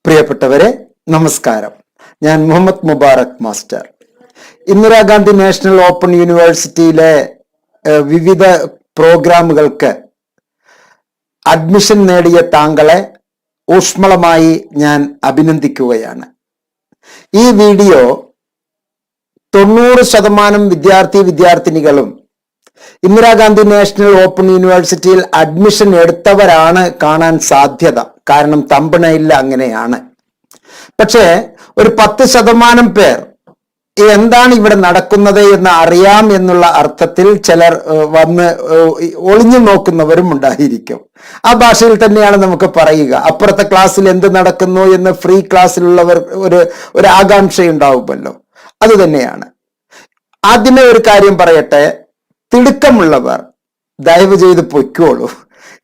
പ്രിയപ്പെട്ടവരെ നമസ്കാരം. ഞാൻ Muhammad Mubarak master. Indira Gandhi national open യൂണിവേഴ്സിറ്റിയിലെ വിവിധ പ്രോഗ്രാമുകൾക്ക് അഡ്മിഷൻ നേടിയ താങ്കളെ ഊഷ്മളമായി ഞാൻ അഭിനന്ദിക്കുകയാണ്. ഈ വീഡിയോ 90% വിദ്യാർത്ഥിനികളും ഇന്ദിരാഗാന്ധി നാഷണൽ ഓപ്പൺ യൂണിവേഴ്സിറ്റിയിൽ അഡ്മിഷൻ എടുത്തവരാണ് കാണാൻ സാധ്യത. കാരണം തമ്പനയില്ല അങ്ങനെയാണ്. പക്ഷേ ഒരു 10% പേർ എന്താണ് ഇവിടെ നടക്കുന്നത് എന്ന് അറിയാം എന്നുള്ള അർത്ഥത്തിൽ ചിലർ വന്ന് ഒളിഞ്ഞു നോക്കുന്നവരും ഉണ്ടായിരിക്കും. ആ ഭാഷയിൽ തന്നെയാണ് നമുക്ക് പറയുക. അപ്പുറത്തെ ക്ലാസ്സിൽ എന്ത് നടക്കുന്നു എന്ന് ഫ്രീ ക്ലാസ്സിലുള്ളവർ ഒരു ആകാംക്ഷയുണ്ടാവുമല്ലോ, അത് തന്നെയാണ്. ആദ്യമേ ഒരു കാര്യം പറയട്ടെ, തിടുക്കമുള്ളവർ ദയവ് ചെയ്ത് പൊയ്ക്കോളൂ.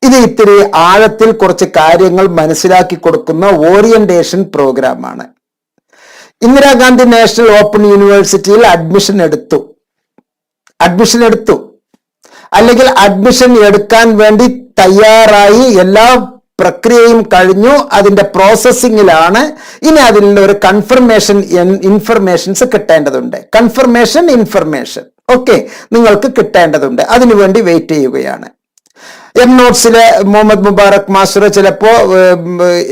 ഇത് ഇത്തിരി ആഴത്തിൽ കുറച്ച് കാര്യങ്ങൾ മനസ്സിലാക്കി കൊടുക്കുന്ന ഓറിയന്റേഷൻ പ്രോഗ്രാമാണ്. ഇന്ദിരാഗാന്ധി നാഷണൽ ഓപ്പൺ യൂണിവേഴ്സിറ്റിയിൽ അഡ്മിഷൻ എടുത്തു അല്ലെങ്കിൽ അഡ്മിഷൻ എടുക്കാൻ വേണ്ടി തയ്യാറായി, എല്ലാ പ്രക്രിയയും കഴിഞ്ഞു, അതിന്റെ പ്രോസസ്സിങ്ങിലാണ്. ഇനി അതിൽ ഒരു ഇൻഫർമേഷൻസ് കിട്ടേണ്ടതുണ്ട്. ഇൻഫർമേഷൻ ഓക്കെ നിങ്ങൾക്ക് കിട്ടേണ്ടതുണ്ട്. അതിനുവേണ്ടി വെയിറ്റ് ചെയ്യുകയാണ്. നോട്ട്സിലെ മുഹമ്മദ് മുബാറക് മാസ്റ്റർ ചിലപ്പോൾ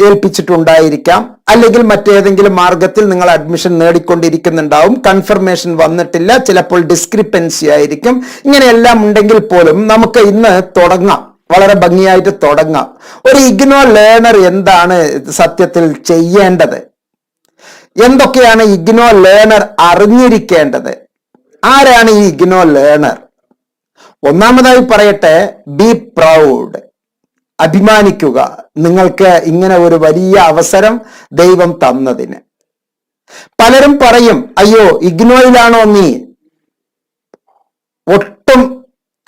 ഏൽപ്പിച്ചിട്ടുണ്ടായിരിക്കാം, അല്ലെങ്കിൽ മറ്റേതെങ്കിലും മാർഗത്തിൽ നിങ്ങൾ അഡ്മിഷൻ നേടിക്കൊണ്ടിരിക്കുന്നുണ്ടാവും. കൺഫർമേഷൻ വന്നിട്ടില്ല, ചിലപ്പോൾ ഡിസ്ക്രിപ്പൻസി ആയിരിക്കും. ഇങ്ങനെയെല്ലാം ഉണ്ടെങ്കിൽ പോലും നമുക്ക് ഇന്ന് തുടങ്ങാം, വളരെ ഭംഗിയായിട്ട് തുടങ്ങാം. ഒരു ഇഗ്നോ ലേണർ എന്താണ് സത്യത്തിൽ ചെയ്യേണ്ടത്, എന്തൊക്കെയാണ് ഇഗ്നോ ലേണർ അറിഞ്ഞിരിക്കേണ്ടത്, ആരാണ് ഈ ഇഗ്നോ ലേണർ? ഒന്നാമതായി പറയട്ടെ, ബി പ്രൗഡ്, അഭിമാനിക്കുക നിങ്ങൾക്ക് ഇങ്ങനെ ഒരു വലിയ അവസരം ദൈവം തന്നതിന്. പലരും പറയും, അയ്യോ ഇഗ്നോയിലാണോ നീ?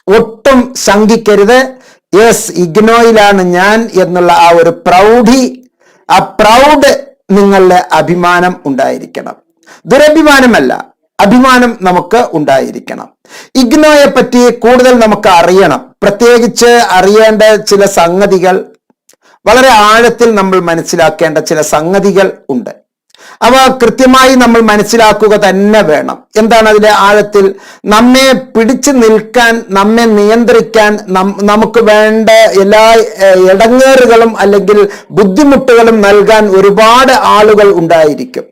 ഒട്ടും ശങ്കിക്കരുത്. യെസ്, ഇഗ്നോയിലാണ് ഞാൻ എന്നുള്ള ആ ഒരു പ്രൗഡ് നിങ്ങളുടെ അഭിമാനം ഉണ്ടായിരിക്കണം. ദുരഭിമാനമല്ല, അഭിമാനം നമുക്ക് ഉണ്ടായിരിക്കണം. ഇഗ്നോയെ പറ്റി കൂടുതൽ നമുക്ക് അറിയണം. പ്രത്യേകിച്ച് അറിയേണ്ട ചില സംഗതികൾ, വളരെ ആഴത്തിൽ നമ്മൾ മനസ്സിലാക്കേണ്ട ചില സംഗതികൾ ഉണ്ട്. അവ കൃത്യമായി നമ്മൾ മനസ്സിലാക്കുക തന്നെ വേണം. എന്താണ് അതിലെ ആഴത്തിൽ? നമ്മെ പിടിച്ചു നിൽക്കാൻ, നമ്മെ നിയന്ത്രിക്കാൻ, നമുക്ക് വേണ്ട എല്ലാ ഇടങ്ങേറുകളും അല്ലെങ്കിൽ ബുദ്ധിമുട്ടുകളും നൽകാൻ ഒരുപാട് ആളുകൾ ഉണ്ടായിരിക്കും.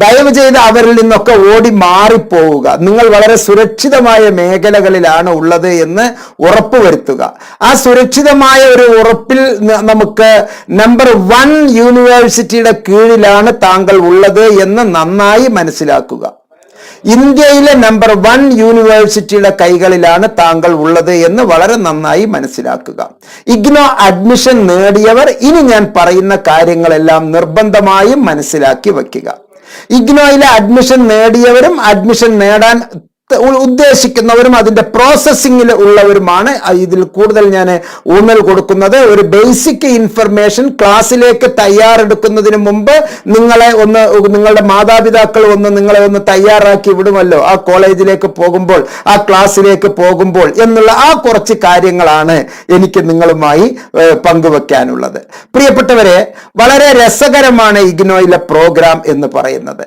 ദയവ് ചെയ്ത് അവരിൽ നിന്നൊക്കെ ഓടി മാറിപ്പോവുക. നിങ്ങൾ വളരെ സുരക്ഷിതമായ മേഖലകളിലാണ് ഉള്ളത് എന്ന് ഉറപ്പുവരുത്തുക. ആ സുരക്ഷിതമായ ഒരു ഉറപ്പിൽ നമുക്ക് നമ്പർ 1 യൂണിവേഴ്സിറ്റിയുടെ കീഴിലാണ് താങ്കൾ ഉള്ളത് എന്ന് നന്നായി മനസ്സിലാക്കുക. ഇന്ത്യയിലെ നമ്പർ 1 യൂണിവേഴ്സിറ്റിയുടെ കൈകളിലാണ് താങ്കൾ ഉള്ളത് എന്ന് വളരെ നന്നായി മനസ്സിലാക്കുക. ഇഗ്നോ അഡ്മിഷൻ നേടിയവർ ഇനി ഞാൻ പറയുന്ന കാര്യങ്ങളെല്ലാം നിർബന്ധമായും മനസ്സിലാക്കി വയ്ക്കുക. ഇഗ്നോയിലെ അഡ്മിഷൻ നേടിയവരും അഡ്മിഷൻ നേടാൻ ഉദ്ദേശിക്കുന്നവരും അതിന്റെ പ്രോസസ്സിംഗിൽ ഉള്ളവരുമാണ് ഇതിൽ കൂടുതൽ ഞാൻ ഊന്നൽ കൊടുക്കുന്നത്. ഒരു ബേസിക് ഇൻഫർമേഷൻ ക്ലാസ്സിലേക്ക് തയ്യാറെടുക്കുന്നതിന് മുമ്പ് നിങ്ങളുടെ മാതാപിതാക്കൾ നിങ്ങളെ ഒന്ന് തയ്യാറാക്കി വിടുമല്ലോ, ആ കോളേജിലേക്ക് പോകുമ്പോൾ, ആ ക്ലാസ്സിലേക്ക് പോകുമ്പോൾ എന്നുള്ള ആ കുറച്ച് കാര്യങ്ങളാണ് എനിക്ക് നിങ്ങളുമായി പങ്കുവെക്കാനുള്ളത്. പ്രിയപ്പെട്ടവരെ, വളരെ രസകരമാണ് ഇഗ്നോയിലെ പ്രോഗ്രാം എന്ന് പറയുന്നത്.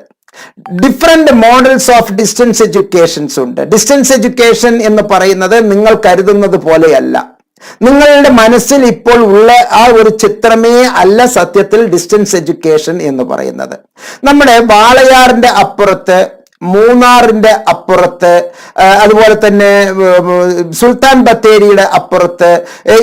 Different models of distance educations ഉണ്ട്. ഡിസ്റ്റൻസ് എഡ്യൂക്കേഷൻ എന്ന് പറയുന്നത് നിങ്ങൾ കരുതുന്നത് പോലെയല്ല. നിങ്ങളുടെ മനസ്സിൽ ഇപ്പോൾ ഉള്ള ആ ഒരു ചിത്രമേ അല്ല സത്യത്തിൽ ഡിസ്റ്റൻസ് എഡ്യൂക്കേഷൻ എന്ന് പറയുന്നത്. നമ്മുടെ വാളയാറിന്റെ അപ്പുറത്ത്, മൂന്നാറിന്റെ അപ്പുറത്ത്, അതുപോലെ തന്നെ സുൽത്താൻ ബത്തേരിയുടെ അപ്പുറത്ത്,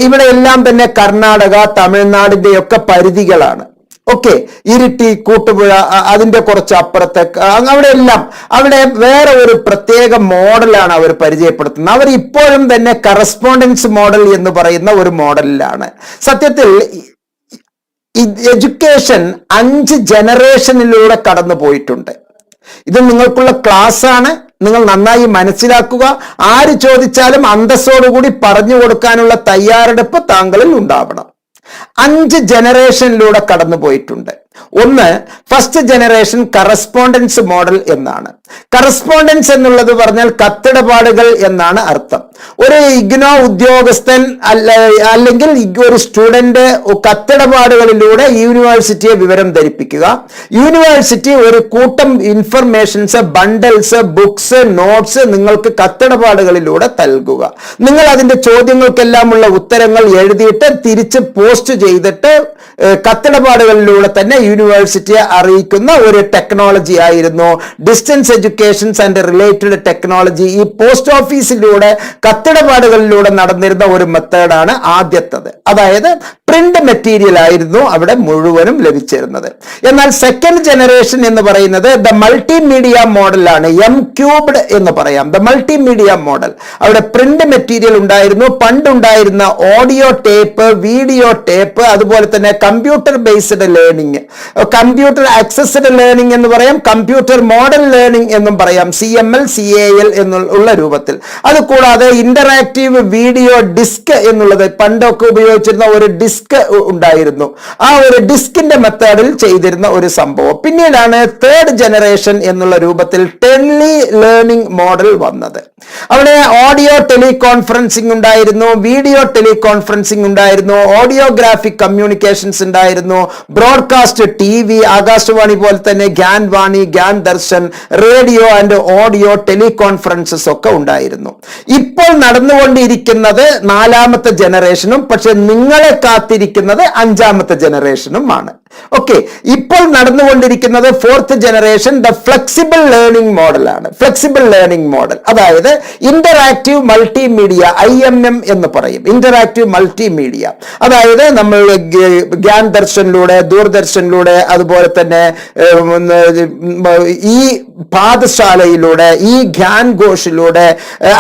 ഇവിടെ എല്ലാം തന്നെ കർണാടക, തമിഴ്നാടിന്റെ ഒക്കെ പരിധികളാണ്. ഓക്കെ, ഇരിട്ടി, കൂട്ടുപുഴ, അതിന്റെ കുറച്ച് അപ്പുറത്തെ അവിടെ വേറെ ഒരു പ്രത്യേക മോഡലാണ് അവർ പരിചയപ്പെടുത്തുന്നത്. അവർ ഇപ്പോഴും തന്നെ കറസ്പോണ്ടൻസ് മോഡൽ എന്ന് പറയുന്ന ഒരു മോഡലിലാണ്. സത്യത്തിൽ എഡ്യൂക്കേഷൻ 5 ജനറേഷനിലൂടെ കടന്നു പോയിട്ടുണ്ട്. ഇത് നിങ്ങൾക്കുള്ള ക്ലാസ് ആണ്. നിങ്ങൾ നന്നായി മനസ്സിലാക്കുക. ആര് ചോദിച്ചാലും അന്തസ്സോടുകൂടി പറഞ്ഞു കൊടുക്കാനുള്ള തയ്യാറെടുപ്പ് താങ്കളിൽ ഉണ്ടാവണം. 5 ജനറേഷനിലൂടെ കടന്നു പോയിട്ടുണ്ട്. ഒന്ന് ഫസ്റ്റ് ജനറേഷൻ കറസ്പോണ്ടൻസ് മോഡൽ എന്നാണ്. കറസ്പോണ്ടൻസ് എന്നുള്ളത് പറഞ്ഞാൽ കത്തിടപാടുകൾ എന്നാണ് അർത്ഥം. ഒരു ഇഗ്നോ ഉദ്യോഗസ്ഥൻ അല്ലെങ്കിൽ ഒരു സ്റ്റുഡന്റ് കത്തിടപാടുകളിലൂടെ യൂണിവേഴ്സിറ്റിയെ വിവരം ധരിപ്പിക്കുക. യൂണിവേഴ്സിറ്റി ഒരു കൂട്ടം ഇൻഫർമേഷൻസ്, ബണ്ടൽസ്, ബുക്സ്, നോട്ട്സ് നിങ്ങൾക്ക് കത്തിടപാടുകളിലൂടെ നൽകുക. നിങ്ങൾ അതിന്റെ ചോദ്യങ്ങൾക്കെല്ലാമുള്ള ഉത്തരങ്ങൾ എഴുതിയിട്ട് തിരിച്ച് പോസ്റ്റ് ചെയ്തിട്ട് കത്തിടപാടുകളിലൂടെ തന്നെ യൂണിവേഴ്സിറ്റിയെ അറിയിക്കുന്ന ഒരു ടെക്നോളജി ആയിരുന്നു distance educations and related technology. ഈ പോസ്റ്റ് ഓഫീസിലൂടെ കത്തിടപാടുകളിലൂടെ നടന്നിരുന്ന ഒരു മെത്തേഡാണ് ആദ്യത്തത്. അതായത് പ്രിന്റ് മെറ്റീരിയൽ ആയിരുന്നു അവിടെ മുഴുവനും ലഭിച്ചിരുന്നത്. എന്നാൽ സെക്കൻഡ് ജനറേഷൻ എന്ന് പറയുന്നത് ദ മൾട്ടിമീഡിയ മോഡലാണ്. എം ക്യൂബ്ഡ് എന്ന് പറയാം. The multimedia model. അവിടെ പ്രിന്റ് മെറ്റീരിയൽ ഉണ്ടായിരുന്നു. പണ്ടുണ്ടായിരുന്ന ഓഡിയോ ടേപ്പ്, വീഡിയോ ടേപ്പ്, അതുപോലെ തന്നെ computer based learning, computer accessed learning എന്ന് പറയാം, കമ്പ്യൂട്ടർ മോഡൽ ലേണിംഗ് എന്നും പറയാം, CML CAL എന്നുള്ള രൂപത്തിൽ. അതുകൂടാതെ ഇന്ററാക്റ്റീവ് വീഡിയോ ഡിസ്ക് എന്നുള്ളത് പണ്ടൊക്കെ ഉപയോഗിച്ചിരുന്ന ഒരു ഡിസ്ക് ഉണ്ടായിരുന്നു. ആ ഒരു ഡിസ്കിന്റെ മെത്തേഡിൽ ചെയ്തിരുന്ന ഒരു സംഭവം. പിന്നീടാണ് തേർഡ് ജനറേഷൻ എന്നുള്ള രൂപത്തിൽ ടെലി ലേണിംഗ് മോഡൽ വന്നത്. അവിടെ ഓഡിയോ ടെലികോൺഫറൻസിംഗ് ഉണ്ടായിരുന്നു, വീഡിയോ ടെലികോൺഫറൻസിംഗ് ഉണ്ടായിരുന്നു, ഓഡിയോഗ്രാഫിക് കമ്മ്യൂണിക്കേഷൻസ് ഉണ്ടായിരുന്നു, ബ്രോഡ്കാസ്റ്റ് TV, ആകാശവാണി പോലെ തന്നെ Gyan Vani, Gyan Darshan, radio and audio teleconferences ഒക്കെ ഉണ്ടായിരുന്നു. ഇപ്പോൾ നടന്നുകൊണ്ടിരിക്കുന്നത് നാലാമത്തെ ജനറേഷനും, പക്ഷെ നിങ്ങളെ കാത്തിരിക്കുന്നത് അഞ്ചാമത്തെ ജനറേഷനുമാണ്. ഓക്കെ, ഇപ്പോൾ നടന്നുകൊണ്ടിരിക്കുന്നത് fourth generation the flexible learning മോഡലാണ്. ഫ്ലെക്സിബിൾ ലേണിംഗ് മോഡൽ അതായത് ഇന്ററാക്റ്റീവ് മൾട്ടിമീഡിയ, IMM എന്ന് പറയും. ഇന്ററാക്റ്റീവ് മൾട്ടിമീഡിയ അതായത് നമ്മൾ ഗ്യാൻ ദർശനിലൂടെ, ദൂരദർശനിലൂടെ, അതുപോലെ തന്നെ ഈ പാഠശാലയിലൂടെ, ഈ ഗ്യാൻ ഘോഷിലൂടെ,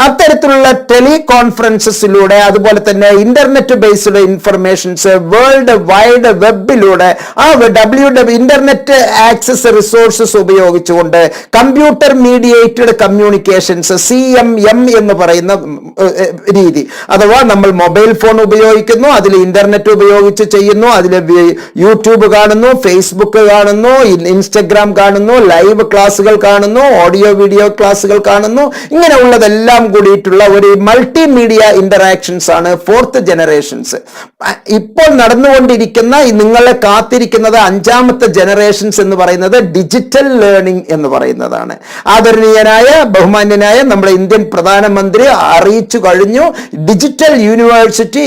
അത്തരത്തിലുള്ള ടെലികോൺഫറൻസസിലൂടെ, അതുപോലെ തന്നെ internet based informations, world wide വെബിലൂടെ, ആ ഇന്റർനെറ്റ് ആക്സസ് റിസോഴ്സസ് ഉപയോഗിച്ചുകൊണ്ട് കമ്പ്യൂട്ടർ മീഡിയേറ്റഡ് കമ്മ്യൂണിക്കേഷൻസ്, CMM എന്ന് പറയുന്ന രീതി. അഥവാ നമ്മൾ മൊബൈൽ ഫോൺ ഉപയോഗിക്കുന്നു, അതിൽ ഇന്റർനെറ്റ് ഉപയോഗിച്ച് ചെയ്യുന്നു, അതിൽ യൂട്യൂബ് കാണുന്നു, ഫേസ്ബുക്ക് കാണുന്നു, ഇൻസ്റ്റഗ്രാം കാണുന്നു, ലൈവ് ക്ലാസ്സുകൾ കാണുന്നു, ഓഡിയോ വീഡിയോ ക്ലാസ്സുകൾ കാണുന്നു, ഇങ്ങനെയുള്ളതെല്ലാം കൂടിയിട്ടുള്ള ഒരു മൾട്ടിമീഡിയ ഇന്ററാക്ഷൻസ് ആണ് ഫോർത്ത് ജനറേഷൻസ്. ഇപ്പോൾ നടന്നുകൊണ്ടിരിക്കുന്ന നിങ്ങളെ കാത്തിരിക്കുന്നത് അഞ്ചാമത്തെ ജനറേഷൻസ് എന്ന് പറയുന്നത് ഡിജിറ്റൽ ലേണിംഗ് എന്ന് പറയുന്നതാണ്. ആദരണീയനായ ബഹുമാന്യനായ നമ്മുടെ ഇന്ത്യൻ പ്രധാനമന്ത്രി അറിയിച്ചു കഴിഞ്ഞു, ഡിജിറ്റൽ യൂണിവേഴ്സിറ്റി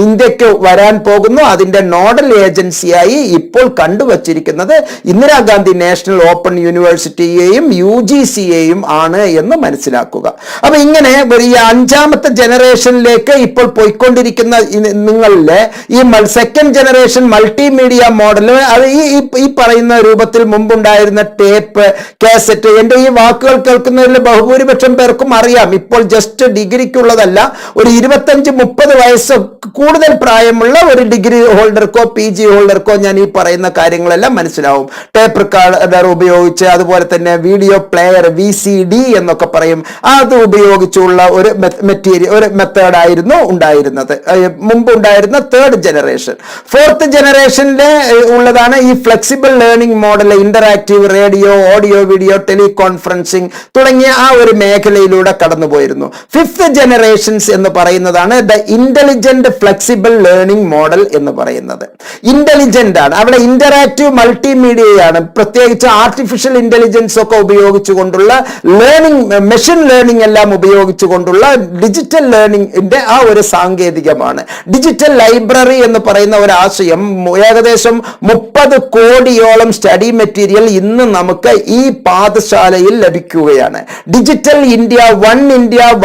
ഇന്ത്യക്ക് വരാൻ പോകുന്നു. അതിന്റെ നോഡൽ ഏജൻസിയായി ഇപ്പോൾ കണ്ടുവച്ചിരിക്കുന്നത് ഇന്ദിരാഗാന്ധി നാഷണൽ ഓപ്പൺ യൂണിവേഴ്സിറ്റിയെയും UGCയെയും ആണ് എന്ന് മനസ്സിലാക്കുക. അപ്പൊ ഇങ്ങനെ ഈ അഞ്ചാമത്തെ ജനറേഷനിലേക്ക് ഇപ്പോൾ പോയിക്കൊണ്ടിരിക്കുന്ന നിങ്ങളിലെ ഈ സെക്കൻഡ് ജനറേഷൻ മൾട്ടിമീഡിയ മോഡൽ, അത് ഈ പറയുന്ന രൂപത്തിൽ മുമ്പുണ്ടായിരുന്ന ടേപ്പ്, കാസറ്റ്, എന്റെ ഈ വാക്കുകൾ കേൾക്കുന്നതിൽ ബഹുഭൂരിപക്ഷം പേർക്കും അറിയാം. ഇപ്പോൾ ജസ്റ്റ് ഡിഗ്രിക്കുള്ളതല്ല, ഒരു 25-30 വയസ്സ് കൂടുതൽ പ്രായമുള്ള ഒരു ഡിഗ്രി ഹോൾഡർക്കോ PG ഹോൾഡർക്കോ ഞാൻ ഈ പറയുന്ന കാര്യങ്ങളെല്ലാം മനസ്സിലാവും. ടേപ്പ് റെക്കോർഡർ ഉപയോഗിച്ച്, അതുപോലെ തന്നെ വീഡിയോ പ്ലെയർ, VCD എന്നൊക്കെ പറയും, അത് ഉപയോഗിച്ചുള്ള ഒരു മെത്തേഡായിരുന്നു ഉണ്ടായിരുന്നത് മുമ്പ് ഉണ്ടായിരുന്ന തേർഡ് ജനറേഷൻ. ഫോർത്ത് ജനറേഷനിലെ ഉള്ളതാണ് ഈ flexible learning model, interactive radio, audio video teleconferencing തുടങ്ങിയ ആ ഒരു മേഖലയിലൂടെ കടന്നുപോയിരുന്നു. ഫിഫ്ത്ത് ജനറേഷൻസ് എന്ന് പറയുന്നതാണ് the intelligent flexible learning model എന്ന് പറയുന്നത്. ഇന്റലിജന്റ് ആണ്, അവിടെ ഇന്ററാക്റ്റീവ് മൾട്ടിമീഡിയയാണ്, പ്രത്യേകിച്ച് ആർട്ടിഫിഷ്യൽ ഇന്റലിജൻസ് ഒക്കെ ഉപയോഗിച്ചുകൊണ്ടുള്ള ലേണിംഗ്, മെഷീൻ ലേണിംഗ് എല്ലാം ഉപയോഗിച്ചുകൊണ്ടുള്ള ഡിജിറ്റൽ ലേണിംഗിന്റെ ആ ഒരു സാങ്കേതികമാണ്. ഡിജിറ്റൽ ലൈബ്രറി എന്ന് പറയുന്ന ഒരു ആശയം, ഏകദേശം 30 കോടിയോളം സ്റ്റഡി മെറ്റീരിയൽ ഇന്ന് നമുക്ക് ഈ പാഠശാലയിൽ ലഭിക്കുകയാണ്. ഡിജിറ്റൽ ഇന്ത്യ,